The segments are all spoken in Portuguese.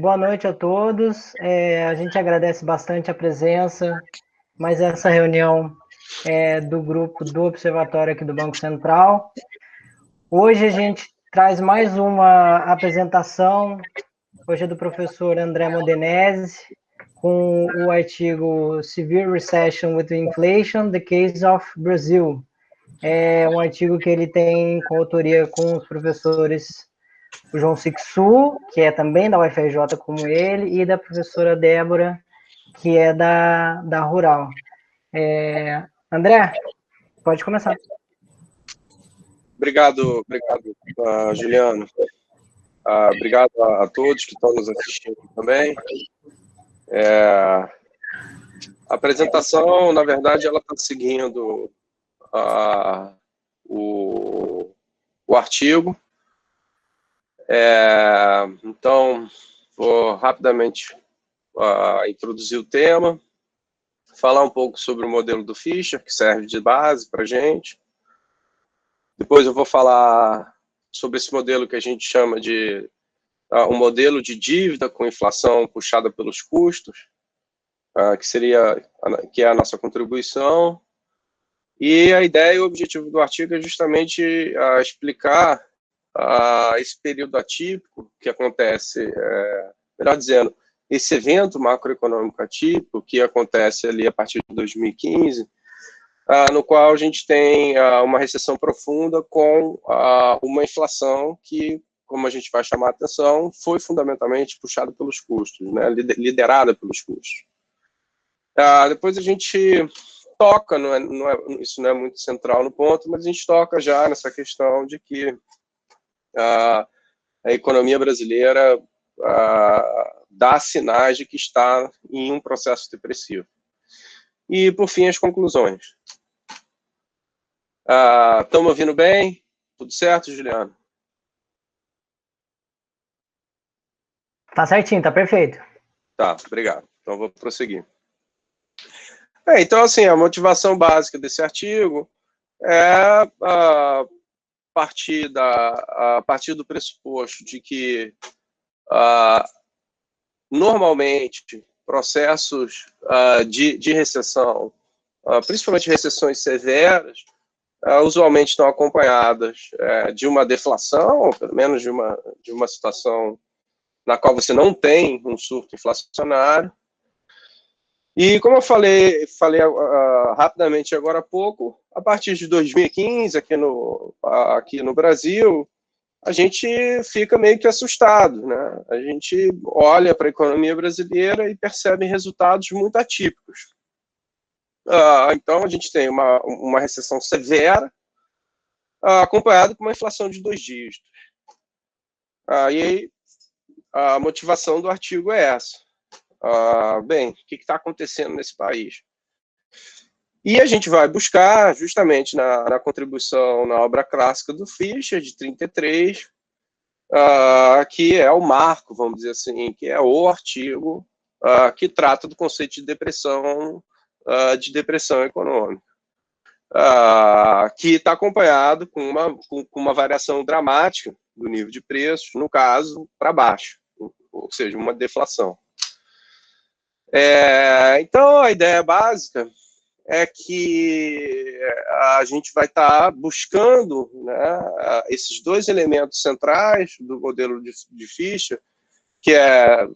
Boa noite a todos. A gente agradece bastante a presença, mas essa reunião do grupo do Observatório aqui do Banco Central. Hoje a gente traz mais uma apresentação, hoje é do professor André Modenese, com o artigo Severe Recession with Inflation, The Case of Brazil. É um artigo que ele tem coautoria com os professores o João Sixu, que é também da UFRJ como ele, e da professora Débora, que é da Rural. André, pode começar. Obrigado, Juliano. Obrigado a todos que estão nos assistindo também. A apresentação, na verdade, ela está seguindo o artigo. Então, vou rapidamente introduzir o tema, falar um pouco sobre o modelo do Fischer, que serve de base para a gente. Depois eu vou falar sobre esse modelo que a gente chama de um modelo de dívida com inflação puxada pelos custos, que é a nossa contribuição. E a ideia e o objetivo do artigo é justamente explicar esse período atípico que acontece, melhor dizendo, esse evento macroeconômico atípico que acontece ali a partir de 2015, no qual a gente tem uma recessão profunda com uma inflação que, como a gente vai chamar a atenção, foi fundamentalmente puxada pelos custos, né, liderada pelos custos. Depois a gente toca, isso não é muito central no ponto, mas a gente toca já nessa questão de que a economia brasileira dá sinais de que está em um processo depressivo. E, por fim, as conclusões. Estão me ouvindo bem? Tudo certo, Juliano? Tá certinho, tá perfeito. Tá, obrigado. Então, vou prosseguir. Então, assim, a motivação básica desse artigo é a partir do pressuposto de que, normalmente, processos de recessão, principalmente recessões severas, usualmente estão acompanhadas de uma deflação, ou pelo menos de uma situação na qual você não tem um surto inflacionário. E como eu falei rapidamente agora há pouco, a partir de 2015, aqui no Brasil, a gente fica meio que assustado, né? A gente olha para a economia brasileira e percebe resultados muito atípicos. Então, a gente tem uma recessão severa, acompanhada com uma inflação de 2 dígitos. E aí, a motivação do artigo é essa. Bem, o que está acontecendo nesse país? E a gente vai buscar, justamente na contribuição na obra clássica do Fischer, de 1933, que é o marco, vamos dizer assim, que é o artigo que trata do conceito de depressão econômica, que está acompanhado com uma variação dramática do nível de preços, no caso, para baixo, ou seja, uma deflação. Então, a ideia básica é que a gente vai estar buscando, né, esses dois elementos centrais do modelo de Fischer, que é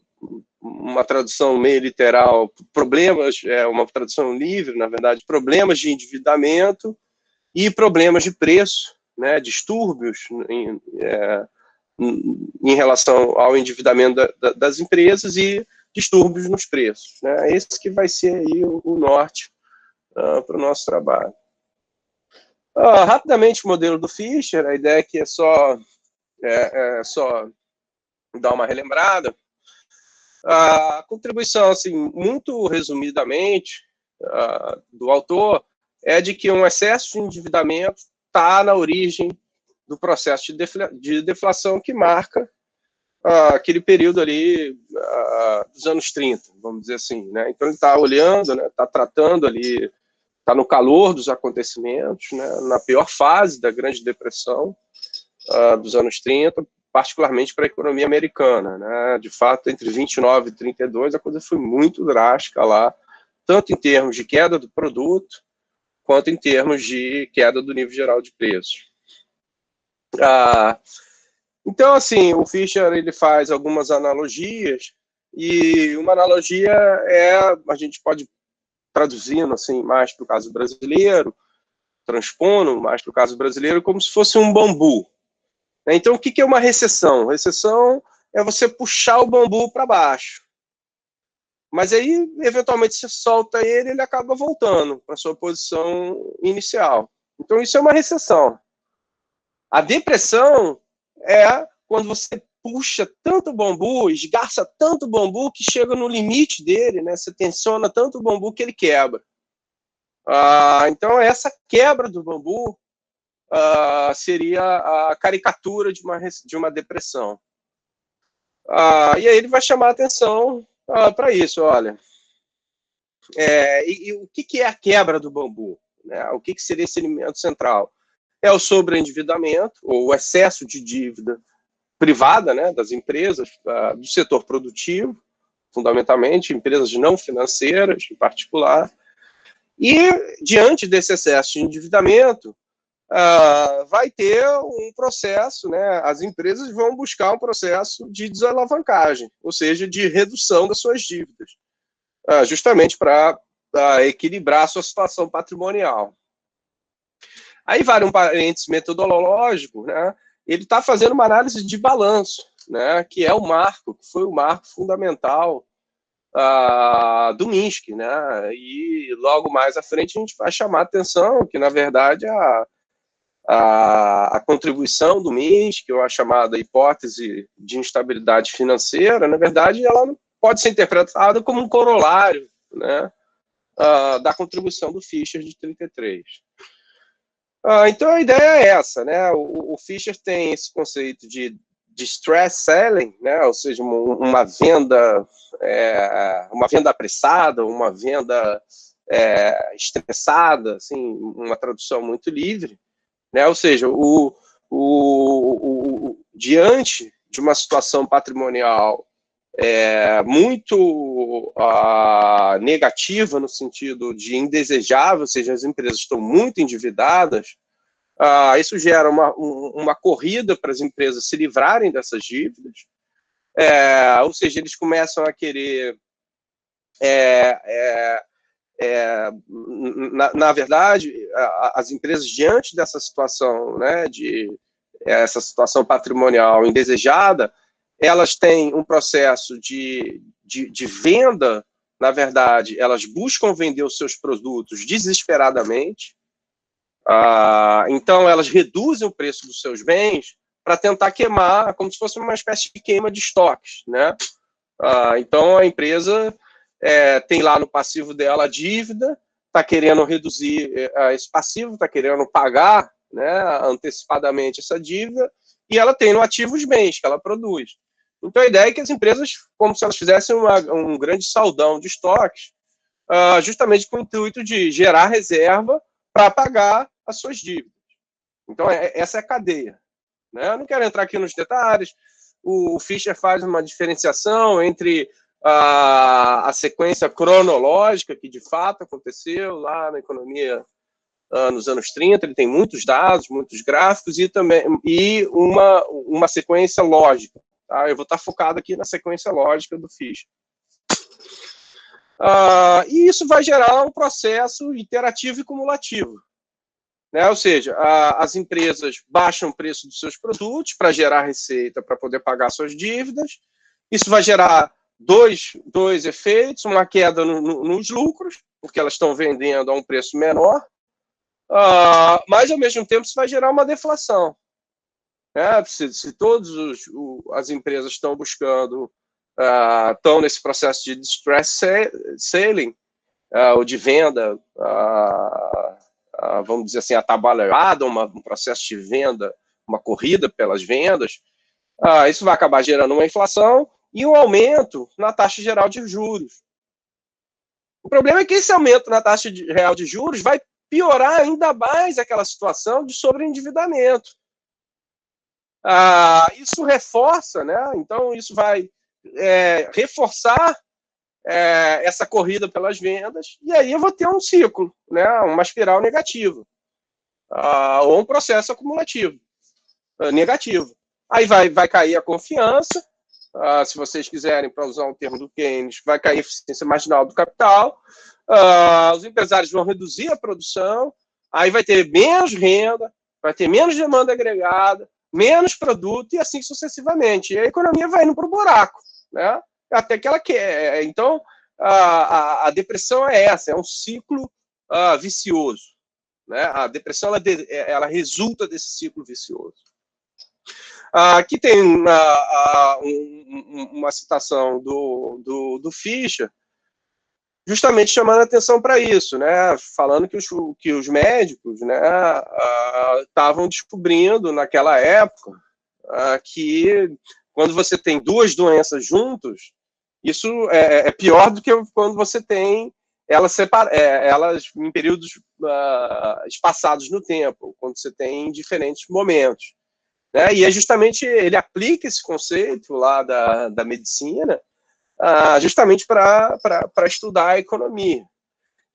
uma tradução meio literal, uma tradução livre, na verdade, problemas de endividamento e problemas de preço, né, distúrbios em relação ao endividamento das empresas e distúrbios nos preços, né? Esse que vai ser aí o norte para o nosso trabalho. Rapidamente, o modelo do Fischer, a ideia aqui é só dar uma relembrada. A contribuição, assim, muito resumidamente, do autor, é de que um excesso de endividamento está na origem do processo de deflação que marca aquele período ali dos anos 30, vamos dizer assim, né? Então ele está olhando, né, está tratando ali, está no calor dos acontecimentos, né, na pior fase da Grande Depressão dos anos 30, particularmente para a economia americana, né? De fato, entre 29 e 32, a coisa foi muito drástica lá, tanto em termos de queda do produto, quanto em termos de queda do nível geral de preços. Então, assim, o Fischer ele faz algumas analogias, e uma analogia a gente pode traduzindo assim, mais para o caso brasileiro, transpondo mais para o caso brasileiro, como se fosse um bambu. Então, o que é uma recessão? Recessão é você puxar o bambu para baixo. Mas aí, eventualmente, você solta ele, ele acaba voltando para a sua posição inicial. Então, isso é uma recessão. A depressão é quando você puxa tanto bambu, esgarça tanto bambu, que chega no limite dele, né? Você tensiona tanto o bambu que ele quebra. Então, essa quebra do bambu seria a caricatura de uma depressão. E aí ele vai chamar a atenção para isso, olha. E o que é a quebra do bambu? Né? O que seria esse elemento central? É o sobreendividamento, ou o excesso de dívida privada, né, das empresas, do setor produtivo, fundamentalmente, empresas não financeiras, em particular. E, diante desse excesso de endividamento, vai ter um processo, né, as empresas vão buscar um processo de desalavancagem, ou seja, de redução das suas dívidas, justamente para equilibrar a sua situação patrimonial. Aí vale um parênteses metodológico, né? Ele está fazendo uma análise de balanço, né? Que é o marco, que foi o marco fundamental do Minsky, né? E logo mais à frente a gente vai chamar a atenção que, na verdade, a contribuição do Minsky, ou a chamada hipótese de instabilidade financeira, na verdade, ela não pode ser interpretada como um corolário, né? Da contribuição do Fischer de 33. Então a ideia é essa, né? O Fischer tem esse conceito de distress selling, né? Ou seja, uma venda apressada, uma venda estressada, assim, uma tradução muito livre, né? Ou seja, diante de uma situação patrimonial muito negativa, no sentido de indesejável, ou seja, as empresas estão muito endividadas, isso gera uma corrida para as empresas se livrarem dessas dívidas, ou seja, eles começam a querer, na verdade, as empresas, diante dessa situação, né, essa situação patrimonial indesejada, elas têm um processo de venda, na verdade, elas buscam vender os seus produtos desesperadamente, então elas reduzem o preço dos seus bens para tentar queimar, como se fosse uma espécie de queima de estoques, né? Então a empresa tem lá no passivo dela a dívida, está querendo reduzir esse passivo, está querendo pagar, né, antecipadamente essa dívida, e ela tem no ativo os bens que ela produz. Então, a ideia é que as empresas, como se elas fizessem um grande saldão de estoques, justamente com o intuito de gerar reserva para pagar as suas dívidas. Então, essa é a cadeia, né? Eu não quero entrar aqui nos detalhes. O Fischer faz uma diferenciação entre a sequência cronológica, que de fato aconteceu lá na economia nos anos 30, ele tem muitos dados, muitos gráficos, e uma sequência lógica. Tá? Eu vou estar focado aqui na sequência lógica do Fischer. E isso vai gerar um processo iterativo e cumulativo. Né? Ou seja, as empresas baixam o preço dos seus produtos para gerar receita, para poder pagar suas dívidas. Isso vai gerar dois efeitos, uma queda nos lucros, porque elas estão vendendo a um preço menor, mas, ao mesmo tempo, isso vai gerar uma deflação. Se todas as empresas estão buscando estão nesse processo de distress selling, ou de venda, vamos dizer assim, atabalhoada, um processo de venda, uma corrida pelas vendas, isso vai acabar gerando uma inflação e um aumento na taxa geral de juros. O problema é que esse aumento na taxa real de juros vai piorar ainda mais aquela situação de sobreendividamento. Isso reforça, né? Então, isso vai reforçar essa corrida pelas vendas, e aí eu vou ter um ciclo, né? Uma espiral negativa, ou um processo acumulativo negativo. Aí vai cair a confiança, se vocês quiserem, para usar um termo do Keynes, vai cair a eficiência marginal do capital, os empresários vão reduzir a produção, aí vai ter menos renda, vai ter menos demanda agregada, menos produto, e assim sucessivamente. E a economia vai indo para o buraco, né? Até que ela quer. Então, a depressão é essa, é um ciclo vicioso, né? A depressão ela resulta desse ciclo vicioso. Aqui tem uma citação do Fischer, justamente chamando a atenção para isso, né? Falando que os médicos, né, estavam descobrindo naquela época que quando você tem duas doenças juntos, isso é pior do que quando você tem elas em períodos espaçados no tempo, quando você tem em diferentes momentos. Né? E é justamente, ele aplica esse conceito lá da medicina justamente para estudar a economia.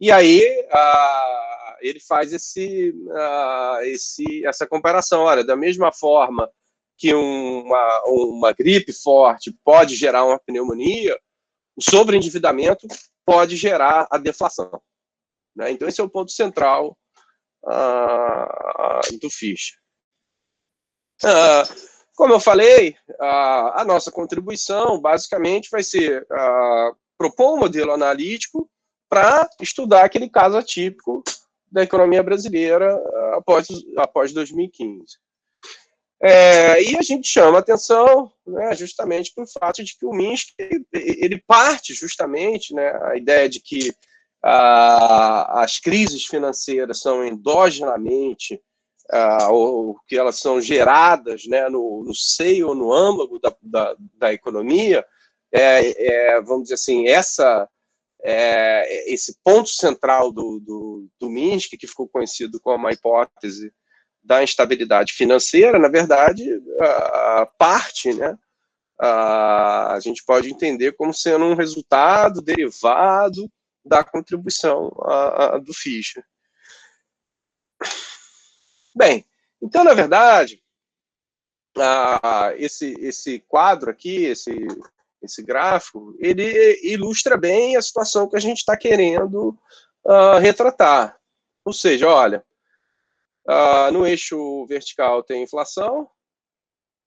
E aí ele faz essa comparação. Olha, da mesma forma que uma gripe forte pode gerar uma pneumonia, o sobreendividamento pode gerar a deflação. Né? Então, esse é o ponto central do Fischer. Como eu falei, a nossa contribuição, basicamente, vai ser propor um modelo analítico para estudar aquele caso atípico da economia brasileira após 2015. E a gente chama atenção, né, justamente pelo fato de que o Minsky ele parte justamente, né, a ideia de que as crises financeiras são endogenamente ou que elas são geradas, né, no seio ou no âmago da economia, vamos dizer assim, esse ponto central do Minsky, que ficou conhecido como a hipótese da instabilidade financeira, na verdade, parte, né, a gente pode entender como sendo um resultado derivado da contribuição do Fischer. Bem, então, na verdade, esse quadro aqui, esse gráfico, ele ilustra bem a situação que a gente está querendo retratar. Ou seja, olha, no eixo vertical tem inflação,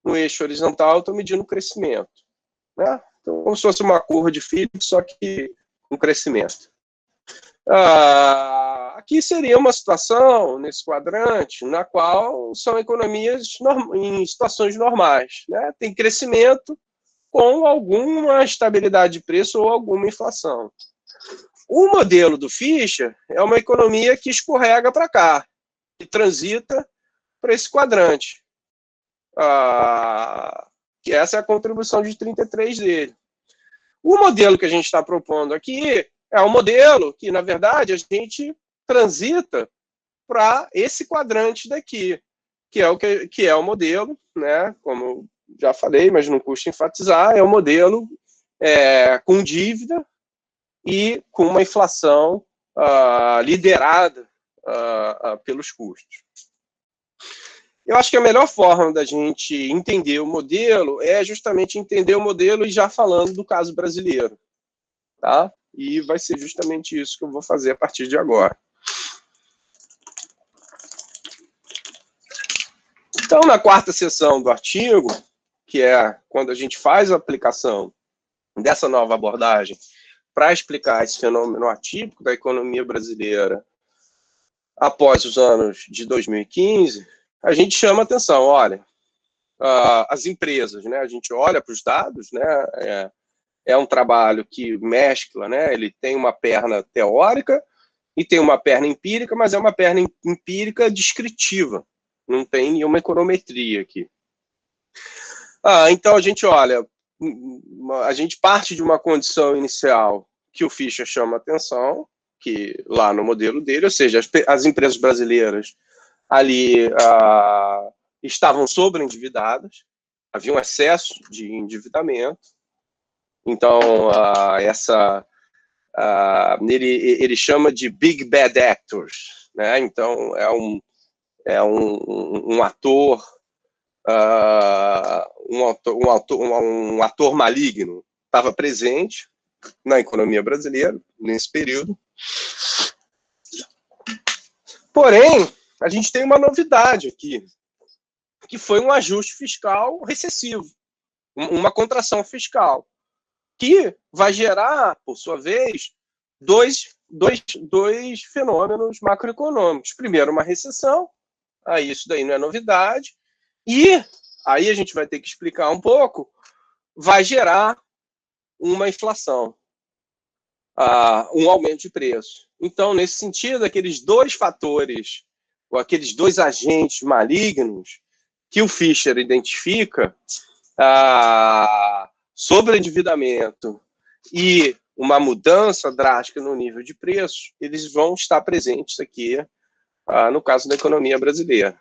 no eixo horizontal estou medindo o crescimento. Né? Então, como se fosse uma curva de Phillips, só que com crescimento. Aqui seria uma situação, nesse quadrante, na qual são economias em situações normais. Né? Tem crescimento com alguma estabilidade de preço ou alguma inflação. O modelo do Fischer é uma economia que escorrega para cá, que transita para esse quadrante. Que essa é a contribuição de 33 dele. O modelo que a gente está propondo aqui é um modelo que, na verdade, a gente transita para esse quadrante daqui, que é o modelo, né, como já falei, mas não custa enfatizar, é um modelo com dívida e com uma inflação liderada pelos custos. Eu acho que a melhor forma da gente entender o modelo é justamente entender o modelo e já falando do caso brasileiro. Tá? E vai ser justamente isso que eu vou fazer a partir de agora. Então, na quarta seção do artigo, que é quando a gente faz a aplicação dessa nova abordagem para explicar esse fenômeno atípico da economia brasileira após os anos de 2015, a gente chama atenção, olha, as empresas, né, a gente olha para os dados, né, é um trabalho que mescla, né? Ele tem uma perna teórica e tem uma perna empírica, mas é uma perna empírica descritiva, não tem nenhuma econometria aqui. Então a gente olha, a gente parte de uma condição inicial que o Fischer chama atenção, que lá no modelo dele, ou seja, as empresas brasileiras ali estavam sobreendividadas, havia um excesso de endividamento, então ele chama de Big Bad Actors, né? Então um ator um ator maligno estava presente na economia brasileira nesse período. Porém, a gente tem uma novidade aqui, que foi um ajuste fiscal recessivo, uma contração fiscal, que vai gerar, por sua vez, dois fenômenos macroeconômicos. Primeiro, uma recessão, aí isso daí não é novidade, e aí a gente vai ter que explicar um pouco, vai gerar uma inflação, um aumento de preço. Então, nesse sentido, aqueles dois fatores, ou aqueles dois agentes malignos que o Fischer identifica, sobreendividamento e uma mudança drástica no nível de preço, eles vão estar presentes aqui, no caso da economia brasileira.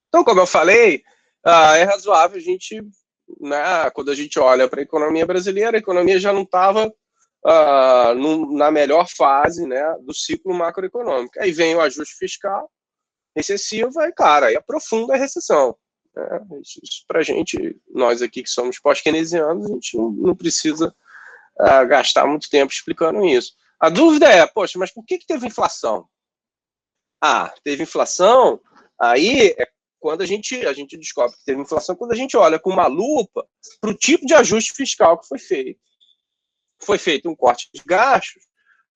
Então, como eu falei, é razoável a gente, né, quando a gente olha para a economia brasileira, a economia já não estava na melhor fase, né, do ciclo macroeconômico. Aí vem o ajuste fiscal recessivo, aí, claro, aí aprofunda a recessão. Isso para a gente, nós aqui que somos pós-keynesianos, a gente não precisa gastar muito tempo explicando isso. A dúvida é, poxa, mas por que teve inflação? Teve inflação, aí é quando a gente descobre que teve inflação, quando a gente olha com uma lupa para o tipo de ajuste fiscal que foi feito. Foi feito um corte de gastos,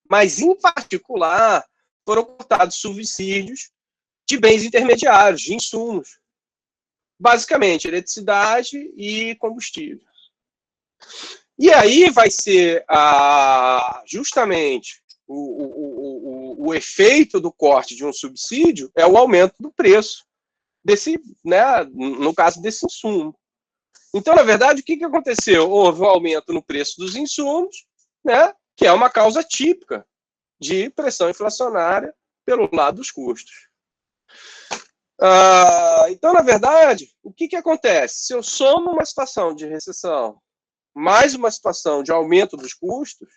mas, em particular, foram cortados subsídios de bens intermediários, de insumos. Basicamente, eletricidade e combustível. E aí vai ser justamente o efeito do corte de um subsídio é o aumento do preço desse, né, no caso desse insumo. Então, na verdade, o que aconteceu? Houve um aumento no preço dos insumos, né, que é uma causa típica de pressão inflacionária pelo lado dos custos. Então, na verdade, o que acontece? Se eu somo uma situação de recessão mais uma situação de aumento dos custos,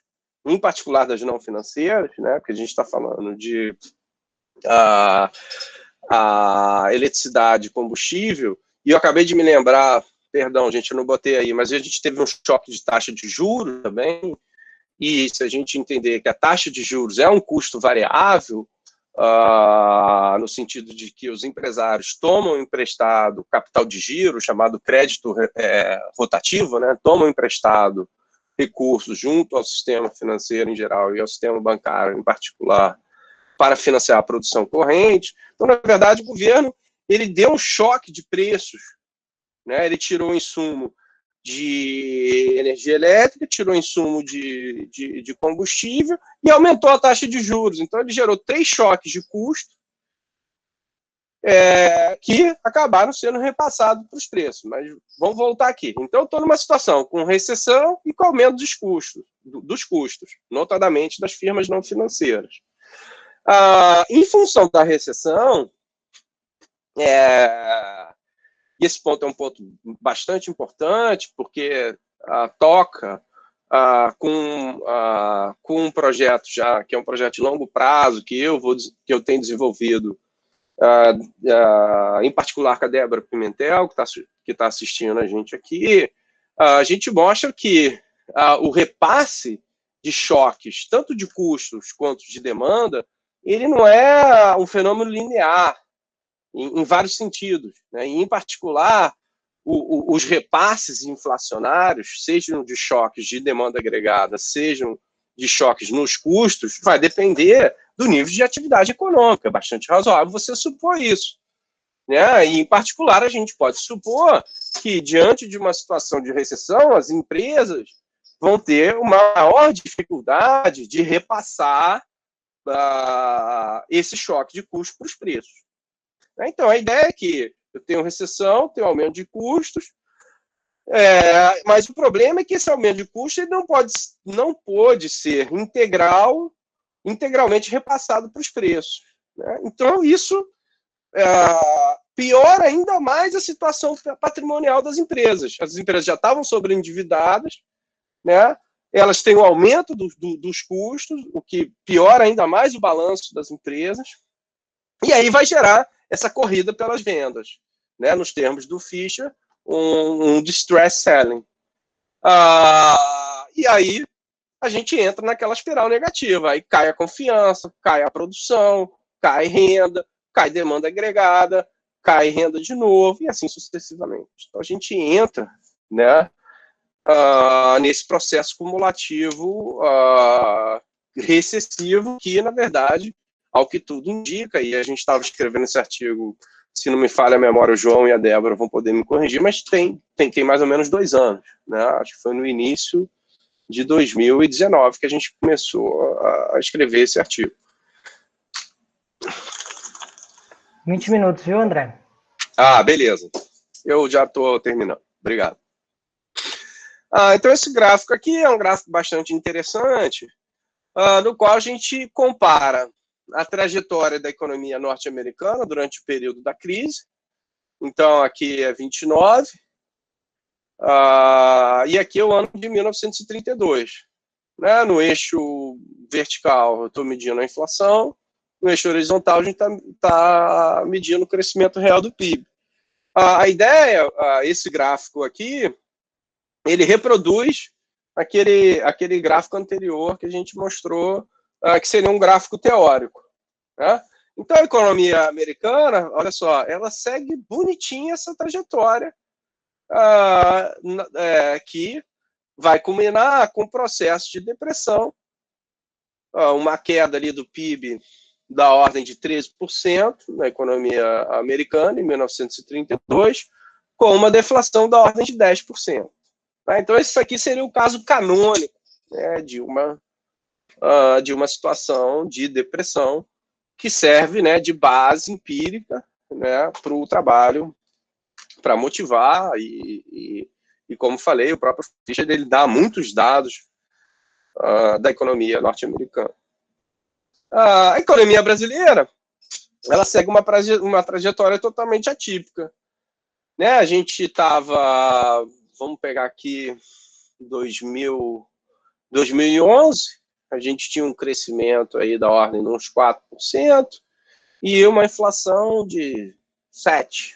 em particular das não financeiras, né, porque a gente está falando de eletricidade, combustível, e eu acabei de me lembrar, perdão, gente, eu não botei aí, mas a gente teve um choque de taxa de juros também, e se a gente entender que a taxa de juros é um custo variável, no sentido de que os empresários tomam emprestado capital de giro, chamado crédito rotativo, né, tomam emprestado recursos junto ao sistema financeiro em geral e ao sistema bancário em particular para financiar a produção corrente. Então, na verdade, o governo ele deu um choque de preços, né, ele tirou o insumo de energia elétrica, tirou insumo de combustível e aumentou a taxa de juros. Então, ele gerou 3 choques de custo que acabaram sendo repassados para os preços. Mas vamos voltar aqui. Então, eu estou numa situação com recessão e com aumento dos custos, notadamente das firmas não financeiras. Em função da recessão, e esse ponto é um ponto bastante importante, porque toca com um projeto já, que é um projeto de longo prazo, que eu tenho desenvolvido, em particular com a Débora Pimentel, que está assistindo a gente aqui. A gente mostra que o repasse de choques, tanto de custos quanto de demanda, ele não é um fenômeno linear, em vários sentidos, né? E, em particular, os repasses inflacionários, sejam de choques de demanda agregada, sejam de choques nos custos, vai depender do nível de atividade econômica. É bastante razoável você supor isso, né? E, em particular, a gente pode supor que, diante de uma situação de recessão, as empresas vão ter uma maior dificuldade de repassar esse choque de custo para os preços. Então, a ideia é que eu tenho recessão, tenho aumento de custos, mas o problema é que esse aumento de custo ele não pode ser integralmente repassado para os preços. Né? Então, isso piora ainda mais a situação patrimonial das empresas. As empresas já estavam sobreendividadas, né? Elas têm o aumento dos custos, o que piora ainda mais o balanço das empresas, e aí vai gerar essa corrida pelas vendas, né? Nos termos do Fischer, um distress selling. E aí a gente entra naquela espiral negativa, aí cai a confiança, cai a produção, cai renda, cai demanda agregada, cai renda de novo, e assim sucessivamente. Então a gente entra, né, nesse processo cumulativo recessivo, que, na verdade, ao que tudo indica, e a gente estava escrevendo esse artigo, se não me falha a memória, o João e a Débora vão poder me corrigir, mas tem mais ou menos 2 anos, né? Acho que foi no início de 2019 que a gente começou a escrever esse artigo. 20 minutos, viu, André? Beleza. Eu já estou terminando. Obrigado. Então, esse gráfico aqui é um gráfico bastante interessante, no qual a gente compara a trajetória da economia norte-americana durante o período da crise. Então, aqui é 29, e aqui é o ano de 1932. Né? No eixo vertical, eu estou medindo a inflação, no eixo horizontal, a gente está medindo o crescimento real do PIB. A ideia, esse gráfico aqui, ele reproduz aquele gráfico anterior que a gente mostrou, que seria um gráfico teórico. Né? Então, a economia americana, olha só, ela segue bonitinha essa trajetória, que vai culminar com o processo de depressão, uma queda ali do PIB da ordem de 13% na economia americana, em 1932, com uma deflação da ordem de 10%. Tá? Então, esse aqui seria o caso canônico, né, de uma situação de depressão que serve, né, de base empírica, né, para o trabalho, para motivar e, como falei, o próprio Fischer ele dá muitos dados da economia norte-americana. A economia brasileira, ela segue uma trajetória totalmente atípica. Né? A gente estava, vamos pegar aqui, 2011, a gente tinha um crescimento aí da ordem de uns 4% e uma inflação de 7%.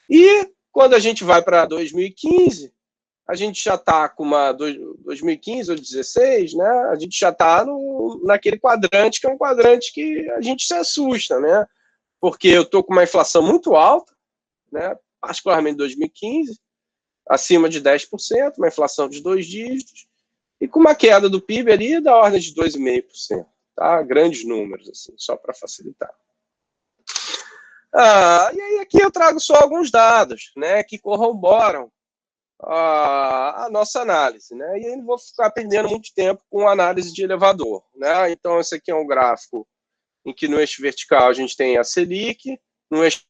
E quando a gente vai para 2015, a gente já está com 2015 ou 2016, né? A gente já está naquele quadrante que é um quadrante que a gente se assusta, né? Porque eu estou com uma inflação muito alta, né? Particularmente em 2015, acima de 10%, uma inflação de 2 dígitos, e com uma queda do PIB ali da ordem de 2,5%. Tá? Grandes números, assim, só para facilitar. E aí aqui eu trago só alguns dados, né, que corroboram a nossa análise, né, e aí não vou ficar perdendo muito tempo com análise de elevador, né, então esse aqui é um gráfico em que no eixo vertical a gente tem a Selic, no eixo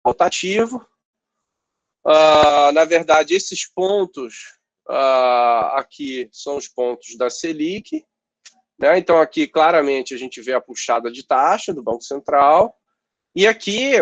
rotativo, na verdade esses pontos aqui são os pontos da Selic, né? Então, aqui, claramente, a gente vê a puxada de taxa do Banco Central, e aqui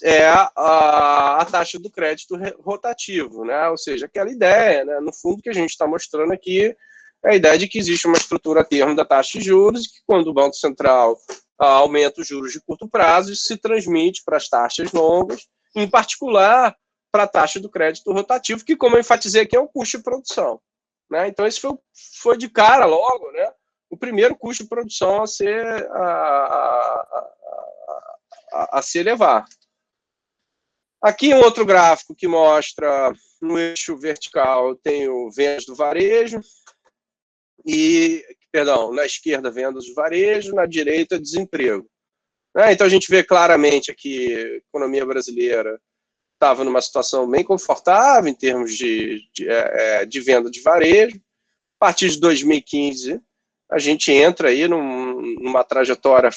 é a taxa do crédito rotativo, né? Ou seja, aquela ideia, né? No fundo, que a gente está mostrando aqui, é a ideia de que existe uma estrutura a termo da taxa de juros, que quando o Banco Central aumenta os juros de curto prazo, isso se transmite para as taxas longas, em particular para a taxa do crédito rotativo, que, como eu enfatizei aqui, é o custo de produção. Né? Então, isso foi de cara logo, né? O primeiro custo de produção a se elevar. Aqui um outro gráfico que mostra, no eixo vertical, eu tenho vendas do varejo, na esquerda vendas do varejo, na direita, desemprego. Então a gente vê claramente aqui a economia brasileira estava numa situação bem confortável em termos de venda de varejo. A partir de 2015, a gente entra aí numa trajetória,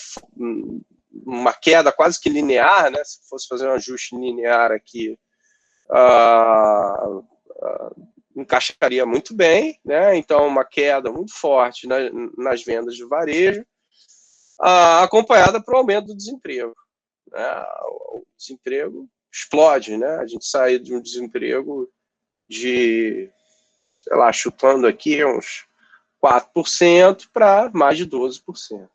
uma queda quase que linear, né? Se fosse fazer um ajuste linear aqui, encaixaria muito bem, né? Então, uma queda muito forte nas vendas de varejo, acompanhada por aumento do desemprego, né? O desemprego explode, né? A gente sai de um desemprego de, sei lá, chutando aqui uns 4% para mais de 12%.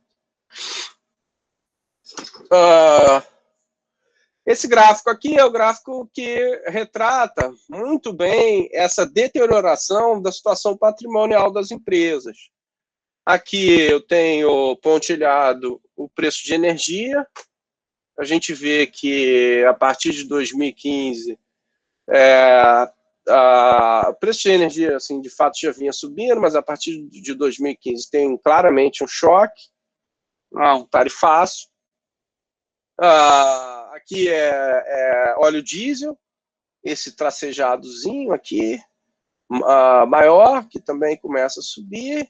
Esse gráfico aqui é o gráfico que retrata muito bem essa deterioração da situação patrimonial das empresas. Aqui eu tenho pontilhado o preço de energia. A gente vê que a partir de 2015 o preço de energia, assim, de fato já vinha subindo, mas a partir de 2015 tem claramente um choque, um tarifaço. Aqui é óleo diesel, esse tracejadozinho aqui, maior, que também começa a subir.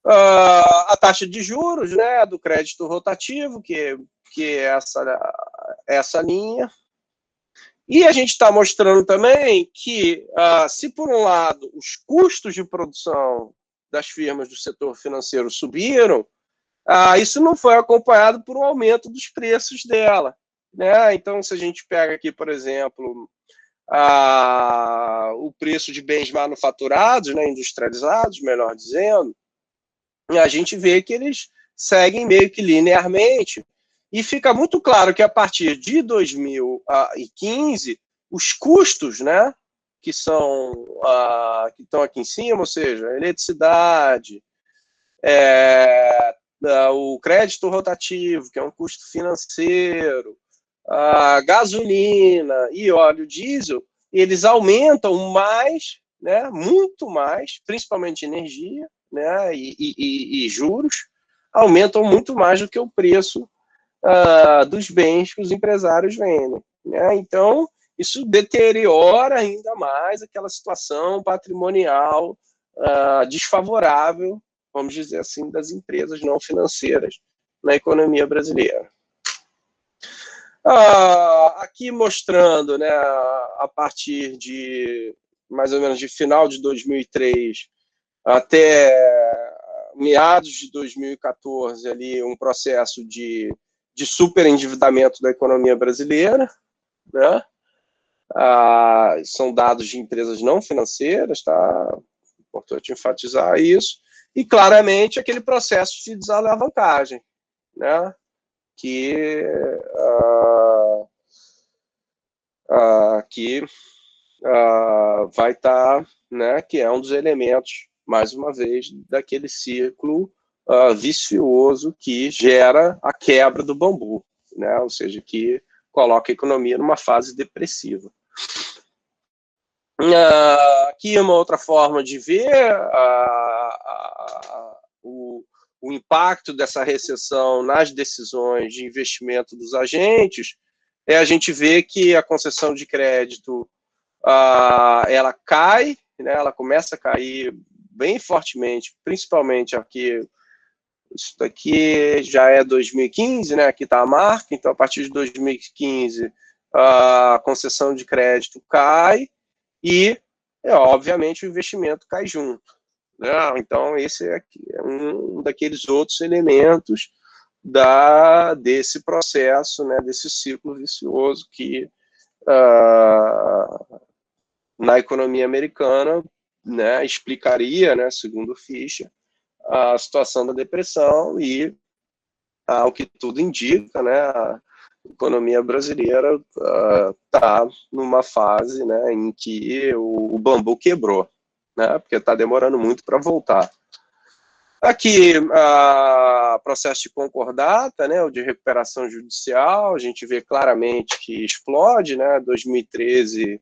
A taxa de juros, né, do crédito rotativo, que é essa linha. E a gente está mostrando também que, se por um lado os custos de produção das firmas do setor financeiro subiram, isso não foi acompanhado por um aumento dos preços dela, né? Então, se a gente pega aqui, por exemplo, o preço de bens manufaturados, né, industrializados, melhor dizendo, a gente vê que eles seguem meio que linearmente, e fica muito claro que a partir de 2015, os custos, né, que estão aqui em cima, ou seja, eletricidade, o crédito rotativo, que é um custo financeiro, a gasolina e óleo diesel, eles aumentam mais, né, muito mais, principalmente energia, né, e juros, aumentam muito mais do que o preço dos bens que os empresários vendem, né? Então, isso deteriora ainda mais aquela situação patrimonial desfavorável, vamos dizer assim, das empresas não financeiras na economia brasileira. Aqui mostrando, né, a partir de mais ou menos de final de 2003 até meados de 2014, ali, um processo de superendividamento da economia brasileira, né? São dados de empresas não financeiras, tá? Importante enfatizar isso. E, claramente, aquele processo de desalavancagem, né? Que vai estar, né? Que é um dos elementos, mais uma vez, daquele ciclo vicioso que gera a quebra do bambu, né? Ou seja, que coloca a economia numa fase depressiva. Aqui uma outra forma de ver o impacto dessa recessão nas decisões de investimento dos agentes, a gente vê que a concessão de crédito ela cai, né? Ela começa a cair bem fortemente, principalmente aqui. Isso daqui já é 2015, né? Aqui está a marca, então a partir de 2015 a concessão de crédito cai e, obviamente, o investimento cai junto, né? Então, esse é um daqueles outros elementos desse processo, né? Desse ciclo vicioso que na economia americana, né, explicaria, né, segundo Fischer, a situação da depressão e, ao que tudo indica, né, a economia brasileira está numa fase, né, em que o bambu quebrou, né, porque está demorando muito para voltar. Aqui, processo de concordata, né, ou de recuperação judicial, a gente vê claramente que explode, né, 2013,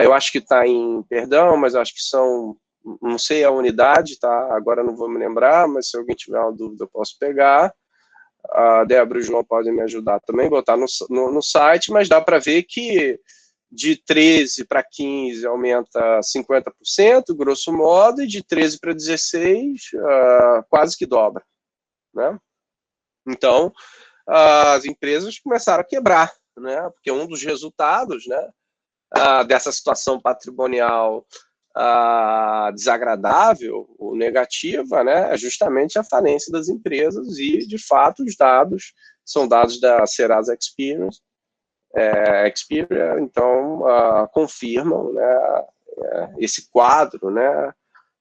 eu acho que está em perdão, mas acho que são, não sei a unidade, tá? Agora não vou me lembrar, mas se alguém tiver uma dúvida eu posso pegar. A Débora e o João podem me ajudar também, botar no site, mas dá para ver que de 13 para 15 aumenta 50%, grosso modo, e de 13 para 16 quase que dobra, né? Então, as empresas começaram a quebrar, né? Porque um dos resultados, né, dessa situação patrimonial desagradável ou negativa, né, é justamente a falência das empresas e, de fato, os dados são dados da Serasa Experian, então confirmam, né, esse quadro, né,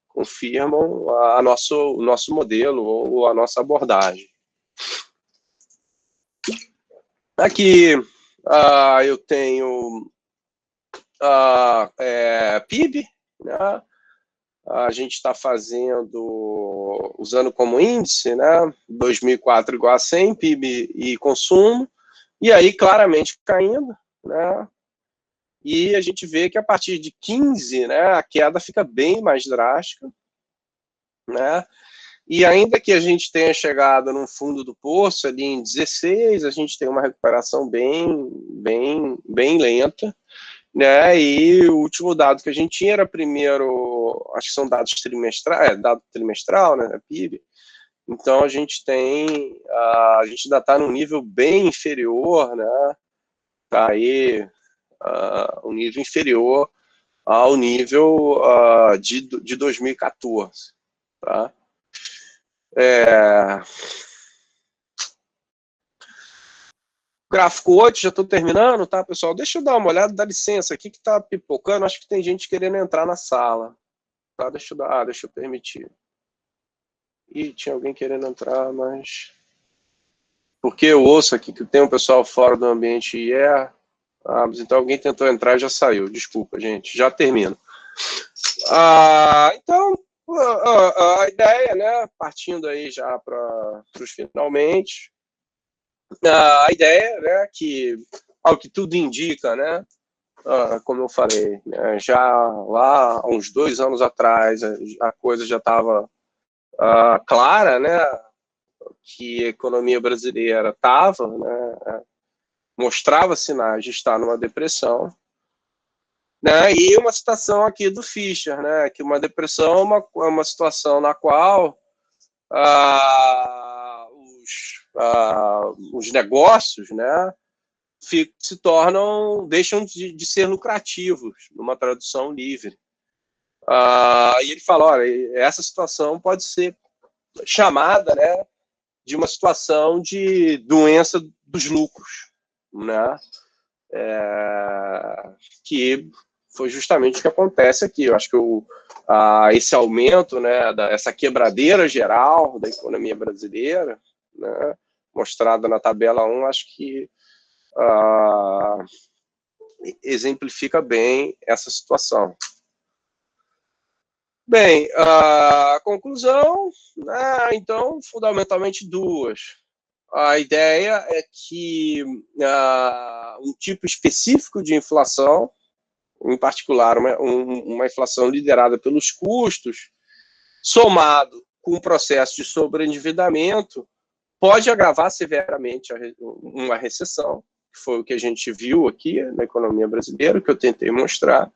confirmam o nosso modelo ou a nossa abordagem. Aqui eu tenho PIB, né? A gente está usando como índice, né, 2004 igual a 100, PIB e consumo, e aí claramente caindo, né, e a gente vê que a partir de 15, né, a queda fica bem mais drástica, né, e ainda que a gente tenha chegado no fundo do poço ali em 16, a gente tem uma recuperação bem lenta, né? E o último dado que a gente tinha era primeiro, acho que são dados trimestrais, dado trimestral, né, PIB. Então a gente ainda está num nível bem inferior, né? Tá aí um nível inferior ao nível de 2014, tá? Gráfico 8, já estou terminando, tá, pessoal? Deixa eu dar uma olhada, dá licença aqui que está pipocando, acho que tem gente querendo entrar na sala. Tá, deixa eu permitir. Ih, tinha alguém querendo entrar, mas... Porque eu ouço aqui que tem um pessoal fora do ambiente e mas então alguém tentou entrar e já saiu. Desculpa, gente, já termino. Então, a ideia, né, partindo aí já para os finalmente, a ideia, né, que, ao que tudo indica, né, como eu falei, né, já lá há uns 2 anos atrás, a coisa já estava clara, né, que a economia brasileira estava, né, mostrava sinais de estar numa depressão, né, e uma citação aqui do Fischer, né, que uma depressão é uma situação na qual os negócios, né, deixam de ser lucrativos, numa tradução livre. E ele fala, olha, essa situação pode ser chamada, né, de uma situação de doença dos lucros, né, que foi justamente o que acontece aqui. Eu acho que esse aumento, né, essa quebradeira geral da economia brasileira, né, mostrada na tabela 1, acho que exemplifica bem essa situação. Bem, a conclusão, né, então, fundamentalmente duas. A ideia é que um tipo específico de inflação, em particular uma inflação liderada pelos custos, somado com um processo de sobreendividamento, pode agravar severamente uma recessão, que foi o que a gente viu aqui na economia brasileira, que eu tentei mostrar.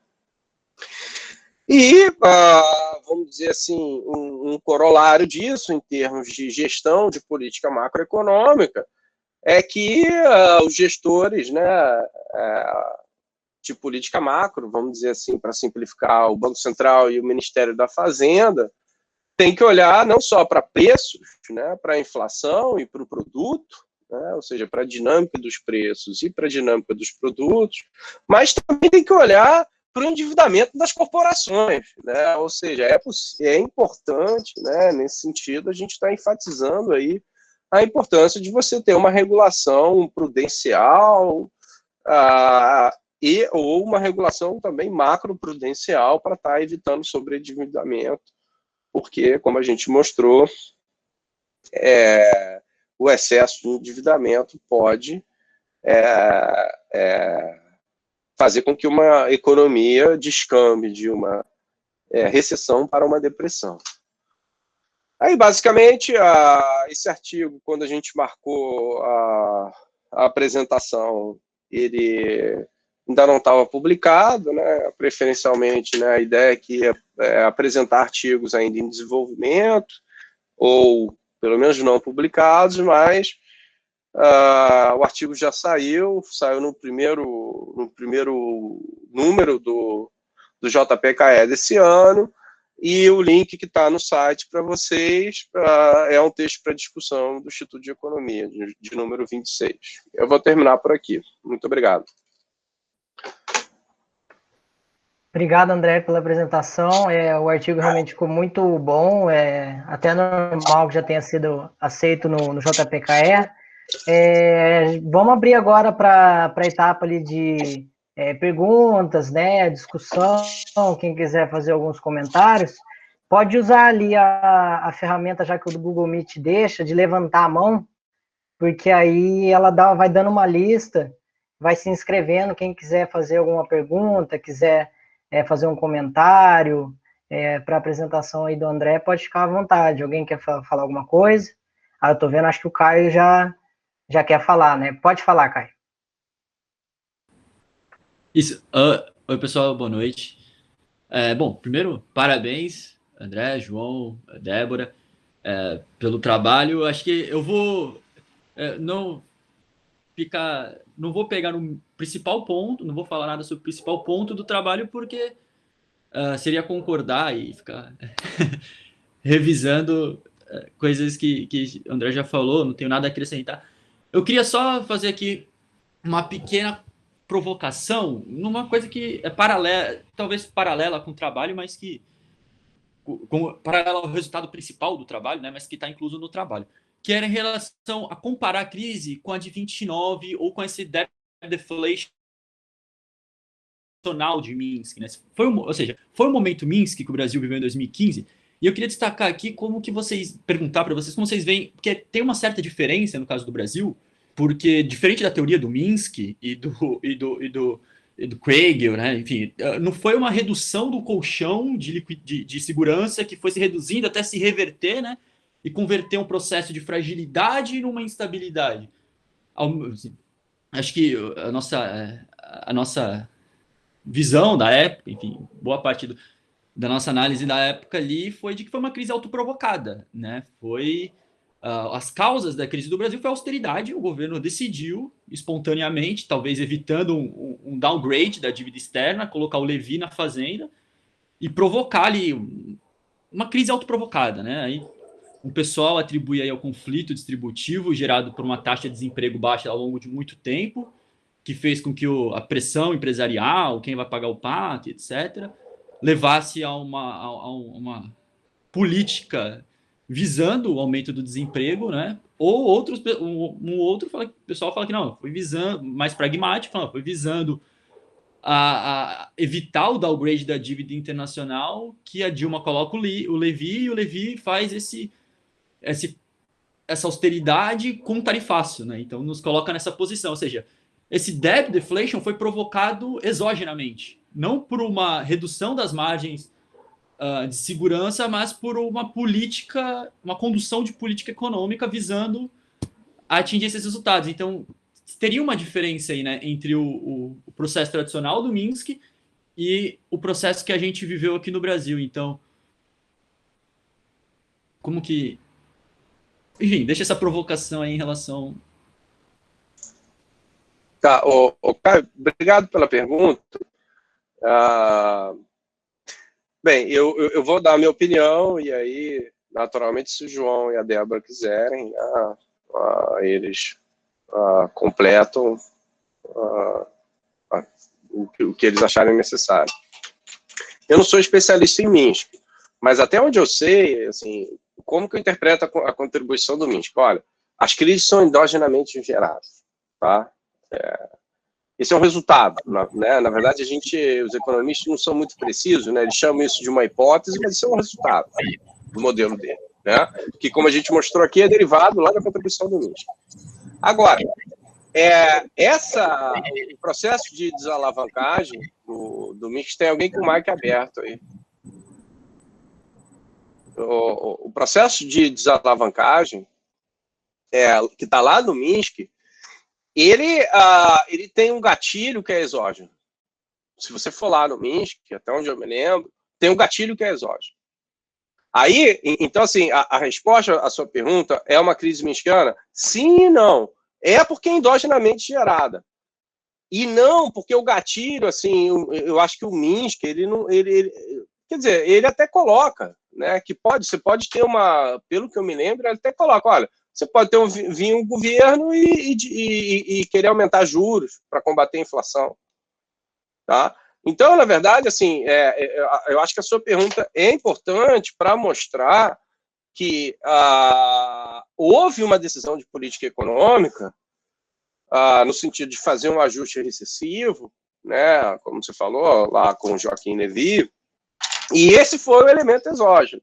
E, vamos dizer assim, um corolário disso, em termos de gestão de política macroeconômica, é que os gestores, né, de política macro, vamos dizer assim, para simplificar, o Banco Central e o Ministério da Fazenda, tem que olhar não só para preços, né, para a inflação e para o produto, né, ou seja, para a dinâmica dos preços e para a dinâmica dos produtos, mas também tem que olhar para o endividamento das corporações, né? Ou seja, é importante, né, nesse sentido, a gente está enfatizando aí a importância de você ter uma regulação prudencial ou uma regulação também macroprudencial para estar evitando sobreendividamento, porque, como a gente mostrou, o excesso de endividamento pode fazer com que uma economia descambe de uma recessão para uma depressão. Aí, basicamente, esse artigo, quando a gente marcou a apresentação, ele ainda não estava publicado, né? Preferencialmente, né, a ideia é que ia apresentar artigos ainda em desenvolvimento, ou pelo menos não publicados, mas o artigo já saiu no primeiro número do JPKE desse ano, e o link que está no site para vocês é um texto para discussão do Instituto de Economia, de número 26. Eu vou terminar por aqui. Muito obrigado. Obrigado, André, pela apresentação. O artigo realmente ficou muito bom, até normal que já tenha sido aceito no JPKE. Vamos abrir agora para a etapa ali de perguntas, né, discussão. Quem quiser fazer alguns comentários, pode usar ali a ferramenta, já que o do Google Meet deixa, de levantar a mão, porque aí ela vai dando uma lista, vai se inscrevendo. Quem quiser fazer alguma pergunta, quiser fazer um comentário para a apresentação aí do André, pode ficar à vontade. Alguém quer falar alguma coisa? Eu tô vendo, acho que o Caio já quer falar, né? Pode falar, Caio. Isso. Oi, pessoal, boa noite. Bom, primeiro, parabéns, André, João, Débora, pelo trabalho. Acho que eu vou não vou pegar no principal ponto, não vou falar nada sobre o principal ponto do trabalho, porque seria concordar e ficar revisando coisas que o André já falou, não tenho nada a acrescentar. Eu queria só fazer aqui uma pequena provocação numa coisa que é paralela, talvez paralela com o trabalho, mas que paralela ao resultado principal do trabalho, né, mas que está incluso no trabalho, que era em relação a comparar a crise com a de 29 ou com esse debt deflation de Minsk, né? Ou seja, foi o momento Minsk que o Brasil viveu em 2015. E eu queria destacar aqui perguntar para vocês como vocês veem, porque tem uma certa diferença no caso do Brasil, porque diferente da teoria do Minsk e do Kriegel, né? Enfim, não foi uma redução do colchão de segurança que foi se reduzindo até se reverter, né? E converter um processo de fragilidade numa instabilidade. Acho que a nossa visão da época, enfim, boa parte da nossa análise da época ali foi de que foi uma crise autoprovocada, né? As causas da crise do Brasil foi a austeridade. O governo decidiu espontaneamente, talvez evitando um downgrade da dívida externa, colocar o Levi na fazenda e provocar ali uma crise autoprovocada, né? Aí o pessoal atribui aí ao conflito distributivo gerado por uma taxa de desemprego baixa ao longo de muito tempo, que fez com que a pressão empresarial, quem vai pagar o PAC, etc., levasse a uma política visando o aumento do desemprego, né? Ou outro pessoal fala que não, foi visando, mais pragmático, foi visando a evitar o downgrade da dívida internacional, que a Dilma coloca o Levi, e o Levi faz essa austeridade com tarifaço, né? Então nos coloca nessa posição, ou seja, esse debt deflation foi provocado exogenamente, não por uma redução das margens de segurança, mas por uma condução de política econômica visando atingir esses resultados. Então teria uma diferença aí, né, entre o processo tradicional do Minsk e o processo que a gente viveu aqui no Brasil. Então, como que... Enfim, deixa essa provocação aí em relação... Tá, Caio, obrigado pela pergunta. Bem, eu vou dar a minha opinião, e aí, naturalmente, se o João e a Débora quiserem, eles completam o que eles acharem necessário. Eu não sou especialista em Minsk, mas até onde eu sei, assim, como que eu interpreto a contribuição do Minsk? Olha, as crises são endogenamente geradas, tá? Esse é um resultado, né? Na verdade, os economistas não são muito precisos, né? Eles chamam isso de uma hipótese, mas isso é um resultado do modelo dele, né? Que, como a gente mostrou aqui, é derivado lá da contribuição do Minsk. Agora, o processo de desalavancagem do Minsk, tem alguém com o mic aberto aí. o processo de desalavancagem, que está lá no Minsk, ele tem um gatilho que é exógeno. Se você for lá no Minsk, até onde eu me lembro, tem um gatilho que é exógeno. Aí, então, assim, a resposta à sua pergunta é uma crise minskiana? Sim e não. É porque é endogenamente gerada. E não porque o gatilho, assim, eu acho que o Minsk, quer dizer, ele até coloca, né, que você pode ter pelo que eu me lembro, ele até coloca, olha, você pode vir um governo e querer aumentar juros para combater a inflação, tá? Então, na verdade, assim, eu acho que a sua pergunta é importante para mostrar que houve uma decisão de política econômica no sentido de fazer um ajuste recessivo, né, como você falou lá com o Joaquim Levy, e esse foi o elemento exógeno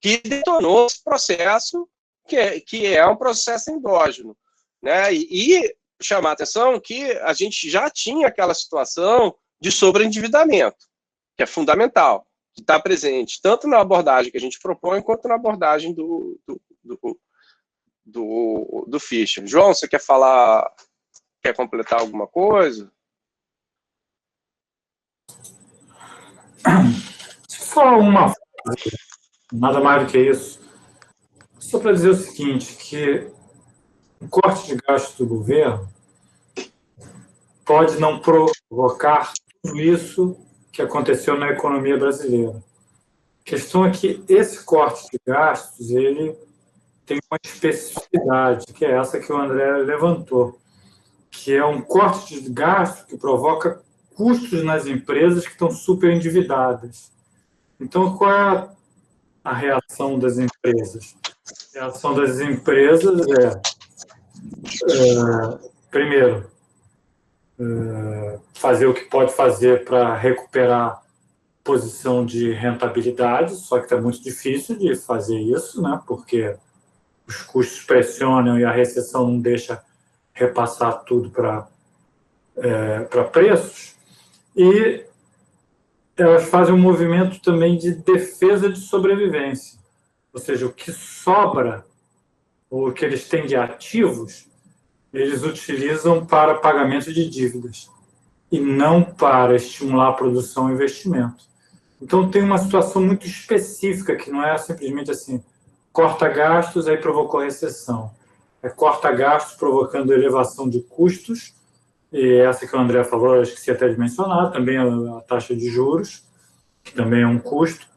que detonou esse processo que é um processo endógeno, né, e chamar a atenção que a gente já tinha aquela situação de sobreendividamento, que é fundamental, que está presente tanto na abordagem que a gente propõe, quanto na abordagem do Fischer. João, você quer completar alguma coisa? Só uma frase, nada mais do que isso. Só para dizer o seguinte, que o corte de gastos do governo pode não provocar tudo isso que aconteceu na economia brasileira. A questão é que esse corte de gastos, ele tem uma especificidade, que é essa que o André levantou, que é um corte de gastos que provoca custos nas empresas que estão super endividadas. Então, qual é a reação das empresas? A reação das empresas primeiro, fazer o que pode fazer para recuperar posição de rentabilidade, só que está muito difícil de fazer isso, né? Porque os custos pressionam e a recessão não deixa repassar tudo para preços. E elas fazem um movimento também de defesa de sobrevivência. Ou seja, o que sobra, ou o que eles têm de ativos, eles utilizam para pagamento de dívidas e não para estimular a produção e investimento. Então, tem uma situação muito específica, que não é simplesmente assim, corta gastos, aí provocou recessão. É corta gastos provocando elevação de custos, e essa que o André falou, eu esqueci até de mencionar, também a taxa de juros, que também é um custo,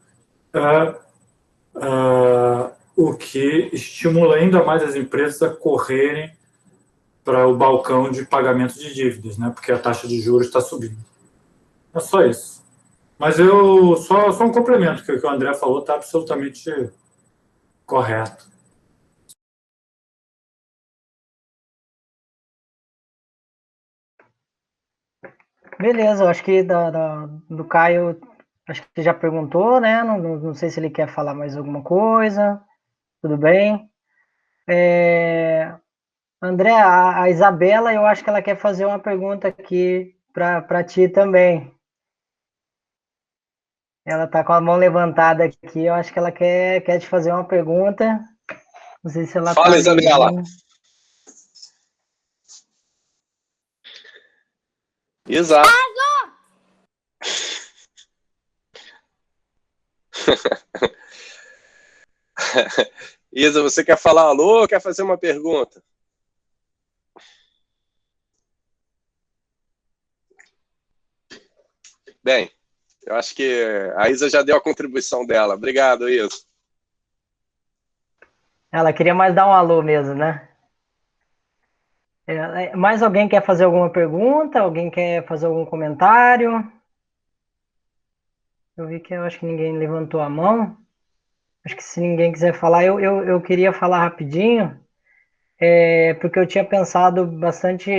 o que estimula ainda mais as empresas a correrem para o balcão de pagamento de dívidas, né? Porque a taxa de juros está subindo. É só isso. Mas só um complemento, que o que o André falou está absolutamente correto. Beleza, eu acho que do Caio, acho que já perguntou, né? Não sei se ele quer falar mais alguma coisa. Tudo bem. André, a Isabela, eu acho que ela quer fazer uma pergunta aqui para ti também. Ela está com a mão levantada aqui, eu acho que ela quer te fazer uma pergunta. Não sei se ela Fala, Isabela. Exato. Isa, você quer falar alô ou quer fazer uma pergunta? Bem, eu acho que a Isa já deu a contribuição dela. Obrigado, Isa. Ela queria mais dar um alô mesmo, né? Mais alguém quer fazer alguma pergunta? Alguém quer fazer algum comentário? Eu vi que eu acho que ninguém levantou a mão. Acho que se ninguém quiser falar, eu queria falar rapidinho, porque eu tinha pensado bastante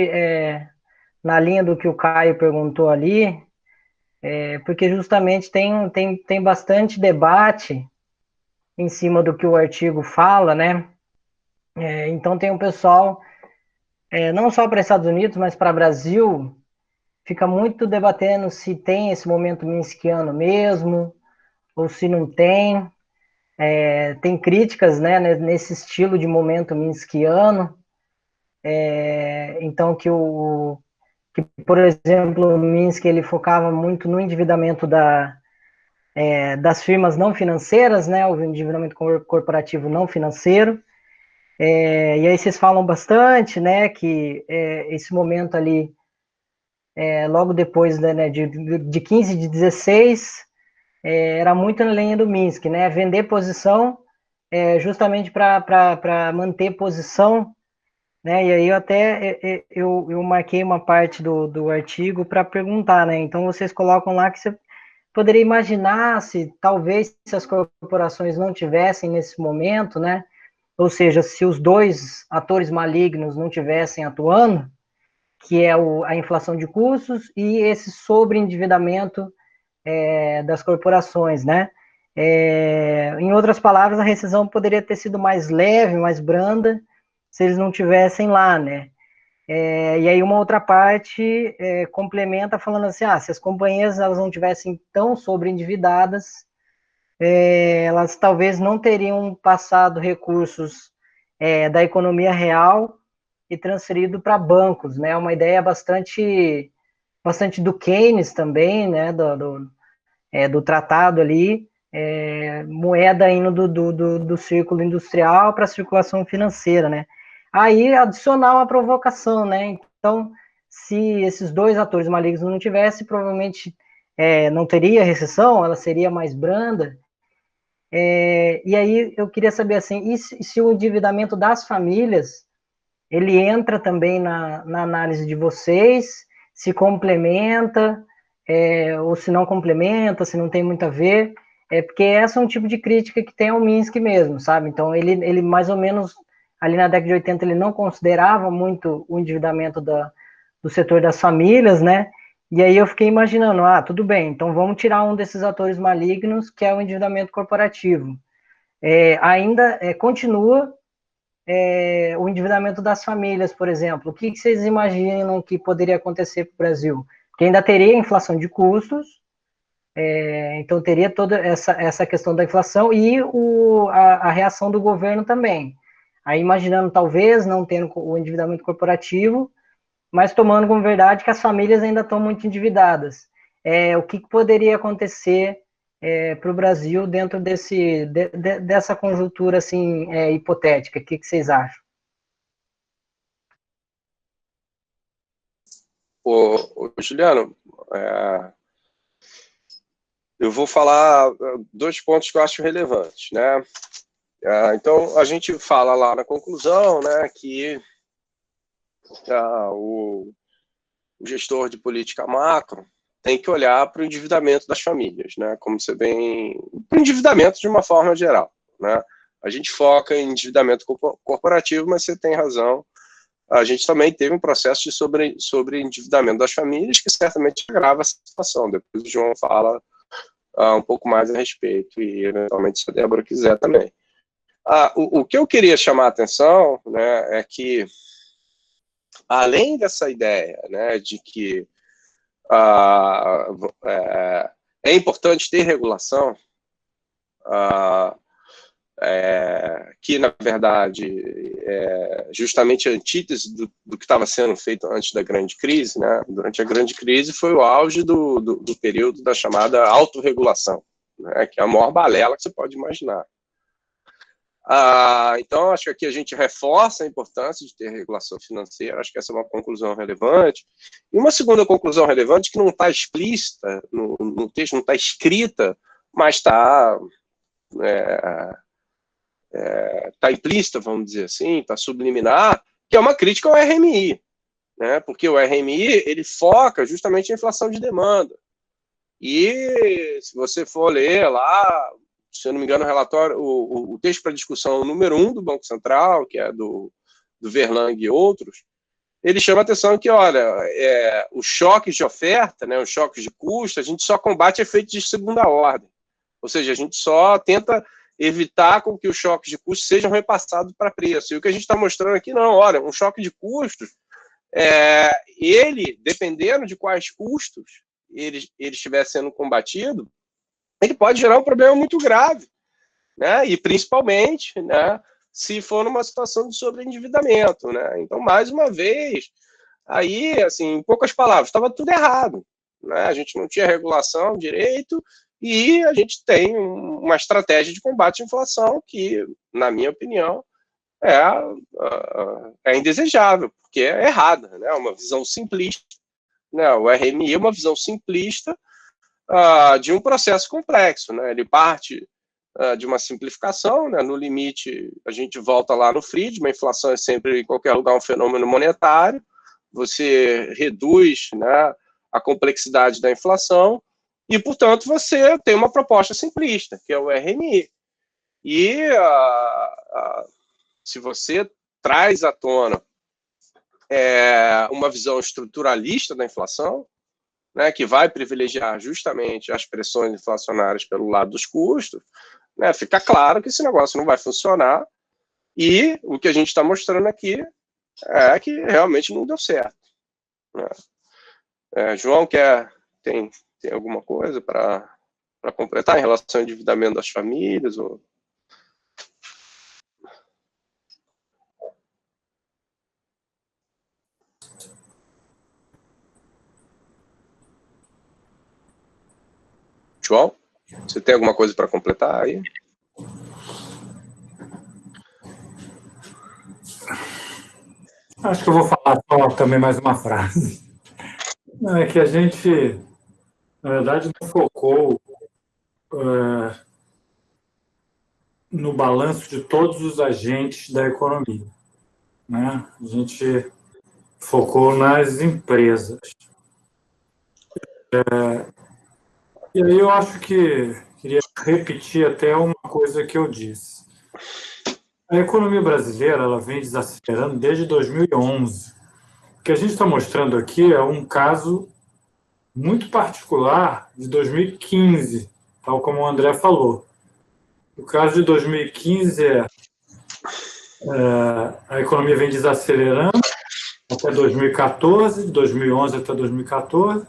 na linha do que o Caio perguntou ali, porque justamente tem bastante debate em cima do que o artigo fala, né? Então tem um pessoal, não só para Estados Unidos, mas para Brasil, fica muito debatendo se tem esse momento minskiano mesmo, ou se não tem. tem críticas, né, nesse estilo de momento minskiano, então que, por exemplo, o Minsky ele focava muito no endividamento das firmas não financeiras, né, o endividamento corporativo não financeiro, e aí vocês falam bastante, né, que esse momento ali, logo depois, né, de 15 de 16, era muito na linha do Minsky, né, vender posição justamente para manter posição, né, e aí eu marquei uma parte do artigo para perguntar, né, então vocês colocam lá que você poderia imaginar se talvez se as corporações não tivessem nesse momento, né, ou seja, se os dois atores malignos não tivessem atuando, que é a inflação de custos e esse sobreendividamento das corporações, né? Em outras palavras, a rescisão poderia ter sido mais leve, mais branda, se eles não tivessem lá, né? E aí uma outra parte complementa falando assim, se as companhias elas não tivessem tão sobreendividadas, elas talvez não teriam passado recursos da economia real e transferido para bancos, né? Uma ideia bastante do Keynes também, né? Do tratado ali, moeda indo do círculo industrial para a circulação financeira, né? Aí adicionar uma provocação, né? Então, se esses dois atores malignos não tivessem, provavelmente não teria recessão, ela seria mais branda. E aí eu queria saber assim, e se o endividamento das famílias ele entra também na análise de vocês, se complementa, ou se não complementa, se não tem muito a ver, porque essa é um tipo de crítica que tem ao Minsky mesmo, sabe? Então, ele mais ou menos, ali na década de 80, ele não considerava muito o endividamento do setor das famílias, né? E aí eu fiquei imaginando, tudo bem, então vamos tirar um desses atores malignos, que é o endividamento corporativo. Ainda continua o endividamento das famílias, por exemplo. O que vocês imaginam que poderia acontecer para o Brasil? Porque ainda teria inflação de custos, então teria toda essa questão da inflação e a reação do governo também. Aí imaginando, talvez, não tendo o endividamento corporativo, mas tomando como verdade que as famílias ainda estão muito endividadas. O que poderia acontecer para o Brasil dentro dessa conjuntura assim, hipotética? O que vocês acham? Juliano, eu vou falar 2 pontos que eu acho relevantes, né? Então, a gente fala lá na conclusão, né, que o gestor de política macro tem que olhar para o endividamento das famílias, né? Como você bem... Para o endividamento de uma forma geral, né? A gente foca em endividamento corporativo, mas você tem razão. A gente também teve um processo de sobreendividamento das famílias que certamente agrava a situação. Depois o João fala um pouco mais a respeito e, eventualmente, se a Débora quiser também. O que eu queria chamar a atenção, né, é que, além dessa ideia, né, de que é importante ter regulação, que, na verdade, é justamente a antítese do que estava sendo feito antes da grande crise, né? Durante a grande crise foi o auge do período da chamada autorregulação, né? Que é a maior balela que você pode imaginar. Então, acho que aqui a gente reforça a importância de ter regulação financeira, acho que essa é uma conclusão relevante. E uma segunda conclusão relevante, que não está explícita no texto, não está escrita, mas está implícita, vamos dizer assim, está subliminar, que é uma crítica ao RMI, né? Porque o RMI ele foca justamente a inflação de demanda. E se você for ler lá, se eu não me engano, o relatório, o texto para discussão número 1 do Banco Central, que é do Verlang e outros, ele chama a atenção que, olha, os choques de oferta, né, os choques de custo, a gente só combate efeitos de segunda ordem. Ou seja, a gente só tenta evitar com que os choques de custos sejam repassados para preço. E o que a gente está mostrando aqui, não, olha, um choque de custos, ele, dependendo de quais custos ele estiver sendo combatido, ele pode gerar um problema muito grave, né? E principalmente, né, se for numa situação de sobreendividamento, né? Então, mais uma vez, aí, assim, em poucas palavras, estava tudo errado, né? A gente não tinha regulação direito e a gente tem uma estratégia de combate à inflação que, na minha opinião, é indesejável, porque é errada, né? Uma visão simplista, né? O RMI é uma visão simplista de um processo complexo, né? Ele parte de uma simplificação, né? No limite, a gente volta lá no Friedman, a inflação é sempre, em qualquer lugar, um fenômeno monetário, você reduz, né, a complexidade da inflação e, portanto, você tem uma proposta simplista, que é o RMI. E se você traz à tona uma visão estruturalista da inflação, né, que vai privilegiar justamente as pressões inflacionárias pelo lado dos custos, né, fica claro que esse negócio não vai funcionar e o que a gente está mostrando aqui é que realmente não deu certo, né. João, tem alguma coisa para completar em relação ao endividamento das famílias? Ou... João, você tem alguma coisa para completar aí? Acho que eu vou falar só também mais uma frase. Não, é que a gente, na verdade, não focou no balanço de todos os agentes da economia, né? A gente focou nas empresas. E aí eu acho que queria repetir até uma coisa que eu disse. A economia brasileira ela vem desacelerando desde 2011. O que a gente está mostrando aqui é um caso muito particular de 2015, tal como o André falou. O caso de 2015 a economia vem desacelerando até 2014, de 2011 até 2014,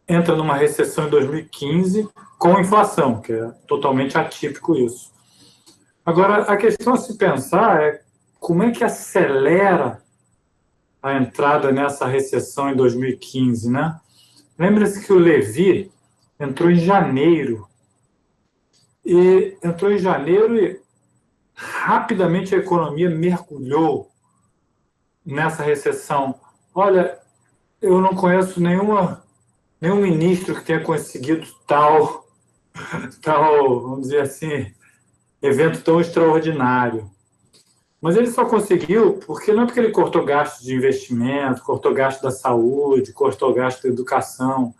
entra numa recessão em 2015 com inflação, que é totalmente atípico isso. Agora, a questão a se pensar é como é que acelera a entrada nessa recessão em 2015, né? Lembra-se que o Levy entrou em janeiro. E rapidamente a economia mergulhou nessa recessão. Olha, eu não conheço nenhum ministro que tenha conseguido tal, vamos dizer assim, evento tão extraordinário. Mas ele só conseguiu não é porque ele cortou gastos de investimento, cortou gasto da saúde, cortou gasto da educação.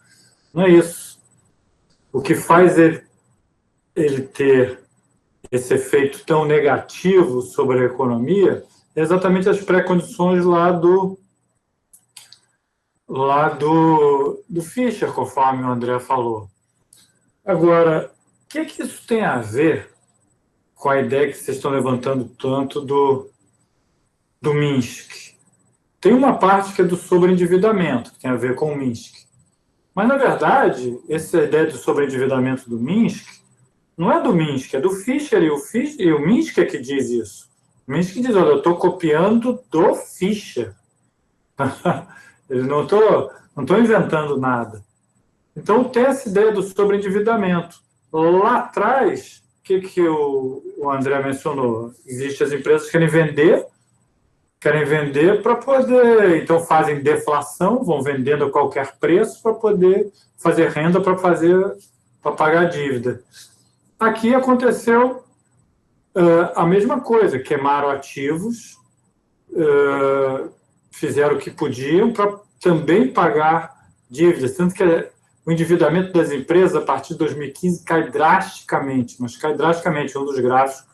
Não é isso. O que faz ele ter esse efeito tão negativo sobre a economia é exatamente as pré-condições lá do Fischer, conforme o André falou. Agora, o que isso tem a ver com a ideia que vocês estão levantando tanto do Minsk? Tem uma parte que é do sobreendividamento, que tem a ver com o Minsk. Mas, na verdade, essa ideia do sobreendividamento do Minsk não é do Minsk, é do Fischer, e o Minsk é que diz isso. O Minsk diz, olha, eu estou copiando do Fischer. Eu não estou inventando nada. Então, tem essa ideia do sobreendividamento. Lá atrás, o que o André mencionou? Existem as empresas que querem vender para poder... Então, fazem deflação, vão vendendo a qualquer preço para poder fazer renda para pagar a dívida. Aqui aconteceu a mesma coisa, queimaram ativos, fizeram o que podiam para também pagar dívidas, tanto que o endividamento das empresas a partir de 2015 cai drasticamente, um dos gráficos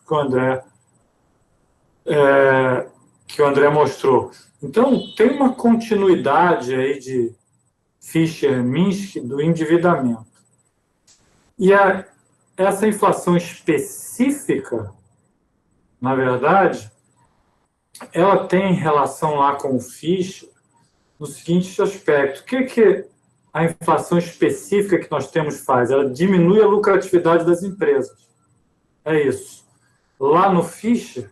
que o André mostrou. Então, tem uma continuidade aí de Fischer-Minsk do endividamento. E essa inflação específica, na verdade, ela tem relação lá com o Fischer no seguinte aspecto. O que a inflação específica que nós temos faz? Ela diminui a lucratividade das empresas. É isso. lá no Fischer,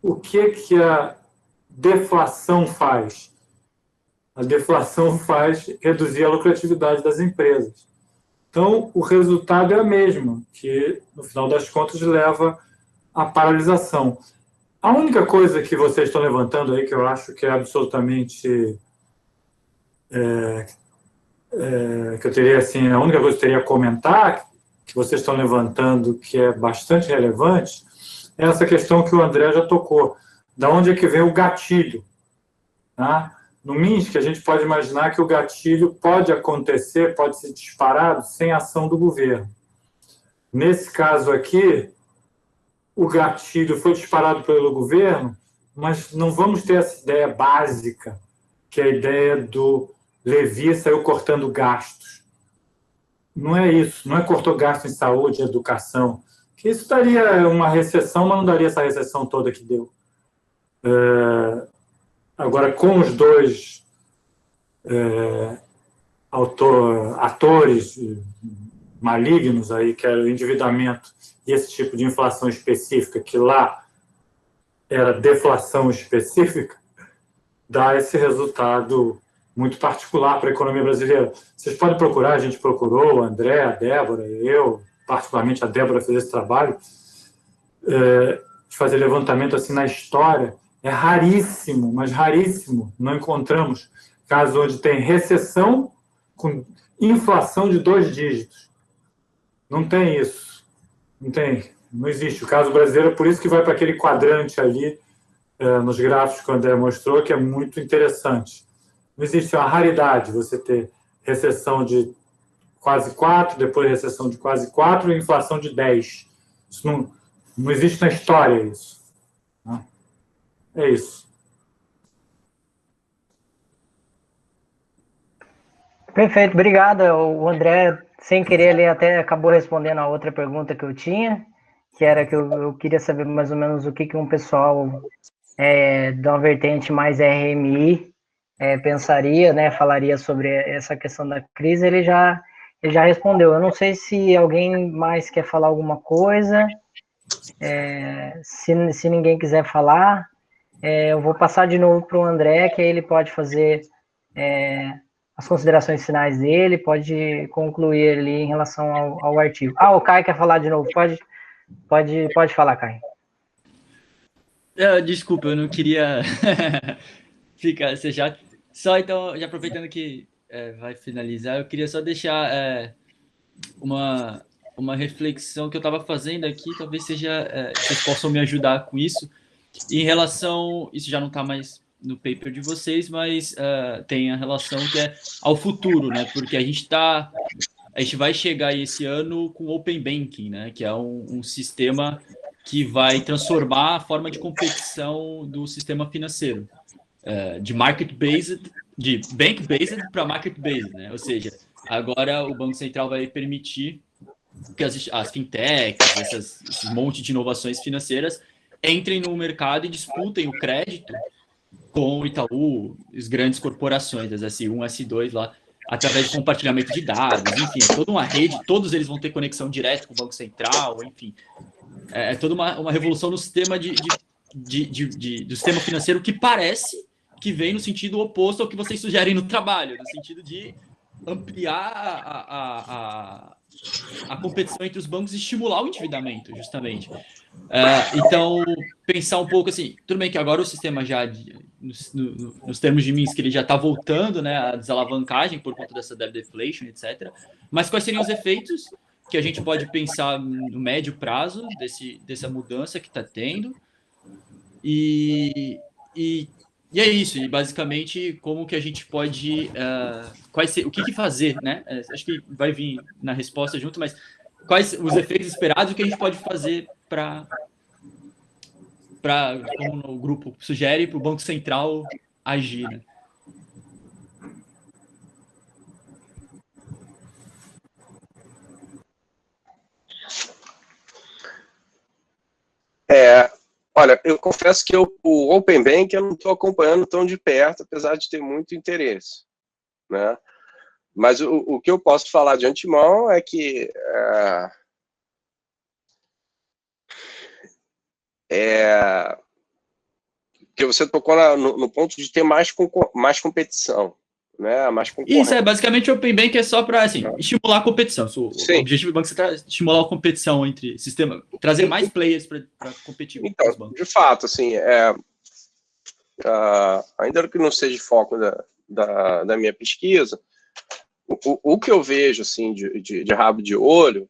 o que a deflação faz? A deflação faz reduzir a lucratividade das empresas. Então, o resultado é o mesmo, que, no final das contas, leva à paralisação. A única coisa que vocês estão levantando aí, que eu acho que é absolutamente... que eu teria, assim, a única coisa que eu teria a comentar, que vocês estão levantando, que é bastante relevante, é essa questão que o André já tocou. Da onde é que vem o gatilho? Tá? No Minsk, a gente pode imaginar que o gatilho pode acontecer, pode ser disparado sem ação do governo. Nesse caso aqui, o gatilho foi disparado pelo governo, mas não vamos ter essa ideia básica, que é a ideia do Levi saiu cortando gastos. Não é isso, não é cortou gasto em saúde, educação, que isso daria uma recessão, mas não daria essa recessão toda que deu. Agora, com os dois atores malignos aí, que era o endividamento e esse tipo de inflação específica, que lá era deflação específica, dá esse resultado muito particular para a economia brasileira. Vocês podem procurar, a gente procurou, o André, a Débora, eu, particularmente a Débora, fez esse trabalho, de fazer levantamento assim na história. É raríssimo, mas raríssimo, não encontramos casos onde tem recessão com inflação de 2 dígitos. Não tem isso. Não tem. Não existe. O caso brasileiro, por isso que vai para aquele quadrante ali, nos gráficos que o André mostrou, que é muito interessante. Não existe uma raridade você ter recessão de quase 4, depois recessão de quase 4 e inflação de 10. Isso não existe na história, isso. É isso. Perfeito, obrigado. O André, sem querer, ele até acabou respondendo a outra pergunta que eu tinha, que era que eu queria saber mais ou menos o que um pessoal de uma vertente mais RMI pensaria, né, falaria sobre essa questão da crise. Ele já respondeu. Eu não sei se alguém mais quer falar alguma coisa. Se ninguém quiser falar, eu vou passar de novo para o André, que aí ele pode fazer as considerações finais dele, pode concluir ali em relação ao artigo. O Caio quer falar de novo. Pode falar, Caio. Desculpa, eu não queria ficar... Você já... Só então, já aproveitando que vai finalizar, eu queria só deixar uma reflexão que eu estava fazendo aqui, talvez vocês possam me ajudar com isso, em relação... Isso já não está mais no paper de vocês, mas tem a relação que é ao futuro, né? Porque a gente vai chegar esse ano com Open Banking, né? Que é um sistema que vai transformar a forma de competição do sistema financeiro, de market-based, de bank-based para market-based, né? Ou seja, agora o Banco Central vai permitir que as fintechs, esse monte de inovações financeiras entrem no mercado e disputem o crédito com o Itaú, as grandes corporações, as S1, S2 lá, através de compartilhamento de dados, enfim, é toda uma rede, todos eles vão ter conexão direta com o Banco Central, enfim. É toda uma revolução no sistema do sistema financeiro que parece que vem no sentido oposto ao que vocês sugerem no trabalho, no sentido de ampliar a competição entre os bancos e estimular o endividamento, justamente. Então, pensar um pouco assim, tudo bem que agora o sistema já, nos termos de Minsk, ele já está voltando, né, a desalavancagem por conta dessa deflation, etc. Mas quais seriam os efeitos que a gente pode pensar no médio prazo dessa mudança que está tendo? E é isso, e basicamente como que a gente pode, o que fazer, né? Acho que vai vir na resposta junto, mas quais os efeitos esperados e o que a gente pode fazer para, como o grupo sugere, para o Banco Central agir, né? Olha, eu confesso que o Open Bank eu não estou acompanhando tão de perto, apesar de ter muito interesse, né? Mas o que eu posso falar de antemão é que que você tocou no ponto de ter mais competição, né? Mais concorrência. Isso, basicamente o Open Bank é só para assim, estimular a competição. O objetivo do Banco Central é estimular a competição entre sistemas, trazer mais players para competir com os bancos. De fato, assim, ainda que não seja foco da minha pesquisa, o que eu vejo assim, de rabo de olho,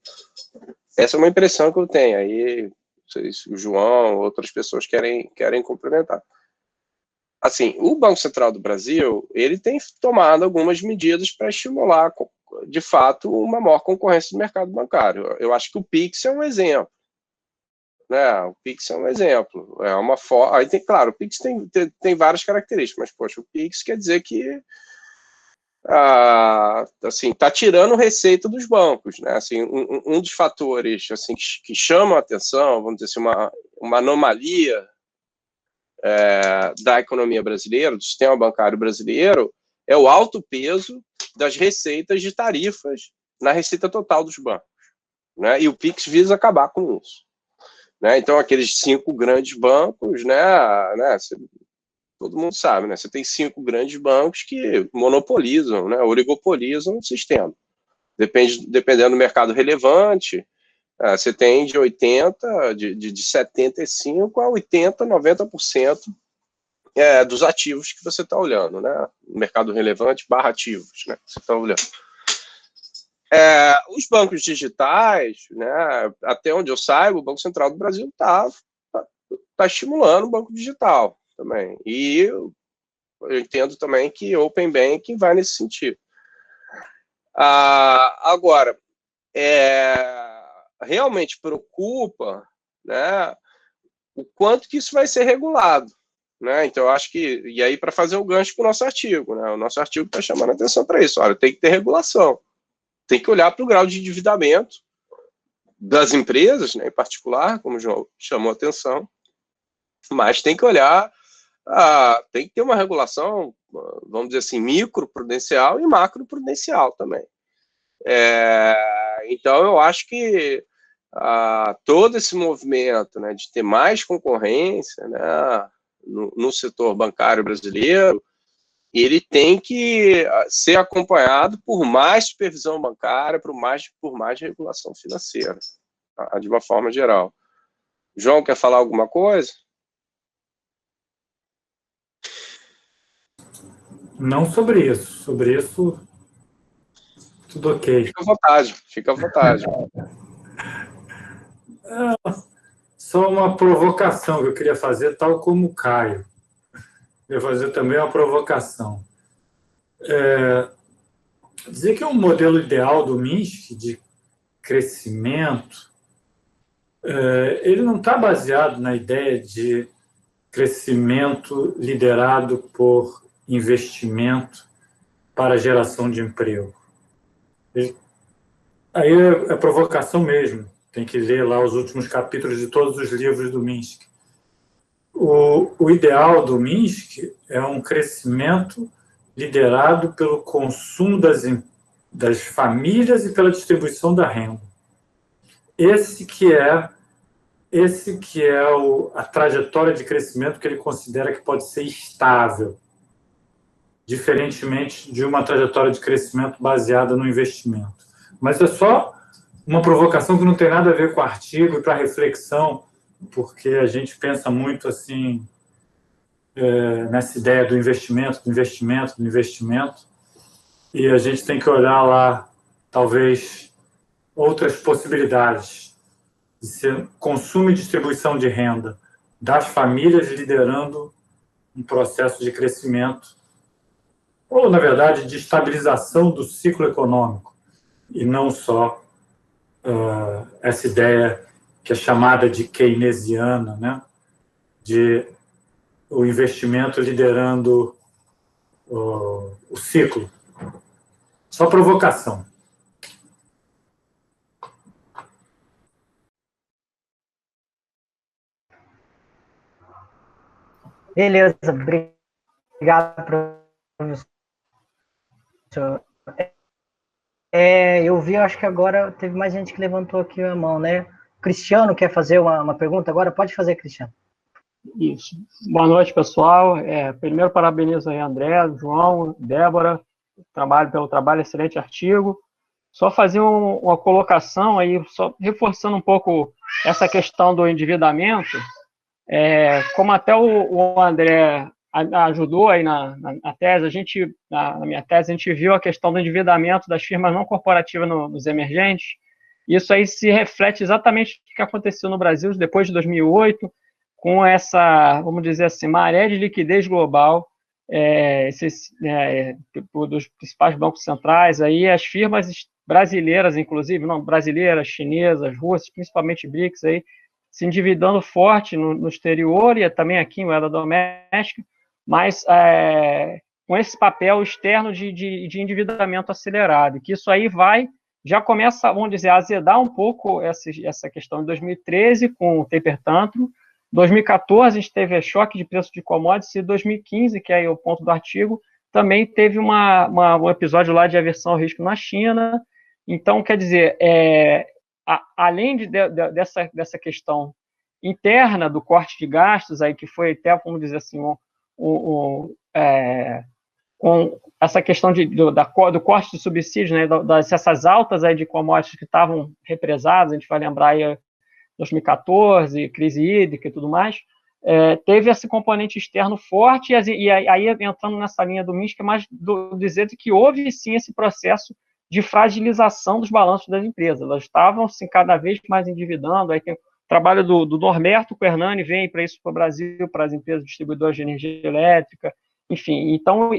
essa é uma impressão que eu tenho. Aí, não sei se o João, outras pessoas querem complementar. Assim, o Banco Central do Brasil, ele tem tomado algumas medidas para estimular, de fato, uma maior concorrência do mercado bancário. Eu acho que o Pix é um exemplo. Né? O Pix é um exemplo. É uma forma. Aí tem, claro, o Pix tem várias características, mas, poxa, o Pix quer dizer que assim, está tirando receita dos bancos, né? Assim, um dos fatores assim, que chamam a atenção, vamos dizer assim, uma anomalia da economia brasileira, do sistema bancário brasileiro, é o alto peso das receitas de tarifas na receita total dos bancos, né? E o Pix visa acabar com isso, né? Então, aqueles 5 grandes bancos, né? Todo mundo sabe, né? Você tem 5 grandes bancos que monopolizam, né? Oligopolizam o sistema. Dependendo do mercado relevante, você tem de 75% a 80%, 90% dos ativos que você está olhando, né? Mercado relevante / ativos, né? Você está olhando. Os bancos digitais, né? Até onde eu saiba, o Banco Central do Brasil está estimulando o banco digital também. E eu entendo também que Open Banking vai nesse sentido. Agora, realmente preocupa, né, o quanto que isso vai ser regulado, né? Então, eu acho que, e aí para fazer o gancho para o nosso artigo, né? O nosso artigo está chamando a atenção para isso. Olha, tem que ter regulação, tem que olhar para o grau de endividamento das empresas, né, em particular, como o João chamou a atenção, mas tem que olhar, tem que ter uma regulação, vamos dizer assim, microprudencial e macroprudencial também. Então, eu acho que todo esse movimento, né, de ter mais concorrência, né, no setor bancário brasileiro, ele tem que ser acompanhado por mais supervisão bancária, por mais regulação financeira, de uma forma geral. João, quer falar alguma coisa? Não sobre isso. Sobre isso, tudo ok. Fica à vontade. Só uma provocação que eu queria fazer, tal como o Caio. Eu queria fazer também uma provocação. Dizer que é um modelo ideal do Minsky de crescimento, ele não está baseado na ideia de crescimento liderado por investimento para geração de emprego. Aí é provocação mesmo. Tem que ler lá os últimos capítulos de todos os livros do Minsky. O ideal do Minsky é um crescimento liderado pelo consumo das famílias e pela distribuição da renda. Esse que é a trajetória de crescimento que ele considera que pode ser estável, diferentemente de uma trajetória de crescimento baseada no investimento. Mas é só uma provocação que não tem nada a ver com o artigo e para reflexão, porque a gente pensa muito assim nessa ideia do investimento, e a gente tem que olhar lá, talvez, outras possibilidades de ser consumo e distribuição de renda das famílias liderando um processo de crescimento, ou, na verdade, de estabilização do ciclo econômico, e não só essa ideia que é chamada de keynesiana, né? De o investimento liderando o ciclo. Só provocação. Beleza, obrigado, professor. Eu vi, acho que agora teve mais gente que levantou aqui a mão, né? Cristiano quer fazer uma pergunta agora? Pode fazer, Cristiano. Isso. Boa noite, pessoal. Primeiro, parabenizo aí, André, João, Débora, pelo trabalho, excelente artigo. Só fazer uma colocação aí, só reforçando um pouco essa questão do endividamento, como até o André ajudou aí na tese, na minha tese, a gente viu a questão do endividamento das firmas não corporativas nos emergentes. Isso aí se reflete exatamente o que aconteceu no Brasil depois de 2008, com essa, vamos dizer assim, maré de liquidez global, dos principais bancos centrais, aí as firmas brasileiras, inclusive, não brasileiras, chinesas, russas, principalmente BRICS, aí, se endividando forte no exterior e também aqui em moeda doméstica, mas com esse papel externo de endividamento acelerado, que isso aí já começa, vamos dizer, a azedar um pouco essa questão de 2013 com o taper tantrum. 2014 a gente teve choque de preço de commodities, e 2015, que é o ponto do artigo, também teve um episódio lá de aversão ao risco na China. Então, quer dizer, além dessa questão interna do corte de gastos, aí, que foi até, vamos dizer assim, com essa questão do corte de subsídios, né, dessas altas aí de commodities que estavam represadas, a gente vai lembrar aí 2014, crise hídrica e tudo mais, teve esse componente externo forte, e aí entrando nessa linha do Minsk, mas dizer que houve sim esse processo de fragilização dos balanços das empresas. Elas estavam se cada vez mais endividando. Aí tem o trabalho do Norberto Hernani, vem para isso para o Brasil, para as empresas distribuidoras de energia elétrica, enfim. Então,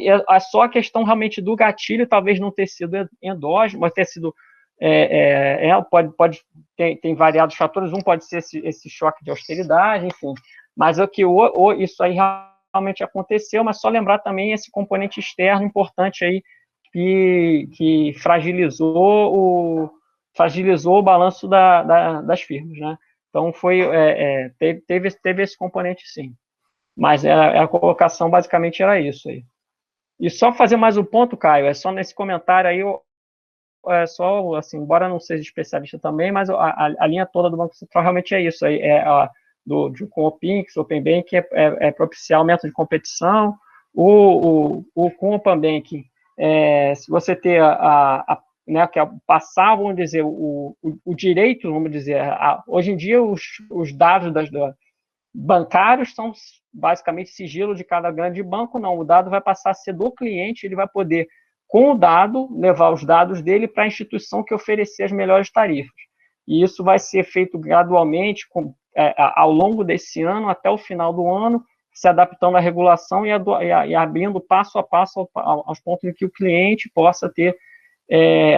só a questão realmente do gatilho talvez não ter sido endógeno, mas ter sido tem variados fatores, pode ser esse choque de austeridade, enfim, mas isso aí realmente aconteceu, mas só lembrar também esse componente externo importante aí que fragilizou o balanço das firmas, né? Então teve esse componente, sim, mas a colocação basicamente era isso aí. E só fazer mais um ponto, Caio, só nesse comentário aí, só, assim, embora não seja especialista também, mas a linha toda do Banco Central realmente é isso aí, com o PIX, o Open Bank, propiciar aumento de competição, com o Open Bank, se você ter né, que passar, vamos dizer, o direito, vamos dizer, hoje em dia os dados bancários são basicamente sigilo de cada grande banco, não, o dado vai passar a ser do cliente, ele vai poder, com o dado, levar os dados dele para a instituição que oferecer as melhores tarifas. E isso vai ser feito gradualmente, ao longo desse ano, até o final do ano, se adaptando à regulação e abrindo passo a passo aos pontos em que o cliente possa ter,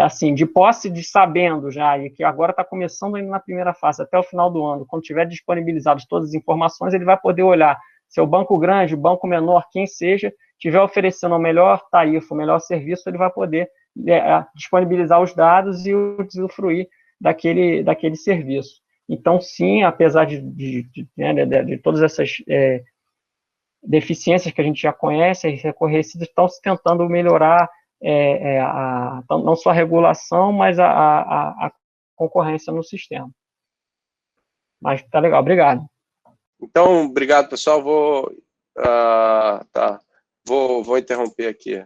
assim, de posse de sabendo já, e que agora está começando ainda na primeira fase, até o final do ano, quando tiver disponibilizadas todas as informações, ele vai poder olhar se é o banco grande, o banco menor, quem seja, estiver oferecendo a melhor tarifa, o melhor serviço, ele vai poder disponibilizar os dados e usufruir daquele serviço. Então, sim, apesar de todas essas deficiências que a gente já conhece, as recorrentes estão se tentando melhorar não só a regulação, mas a concorrência no sistema. Mas tá legal, obrigado. Então, obrigado, pessoal. Vou interromper aqui.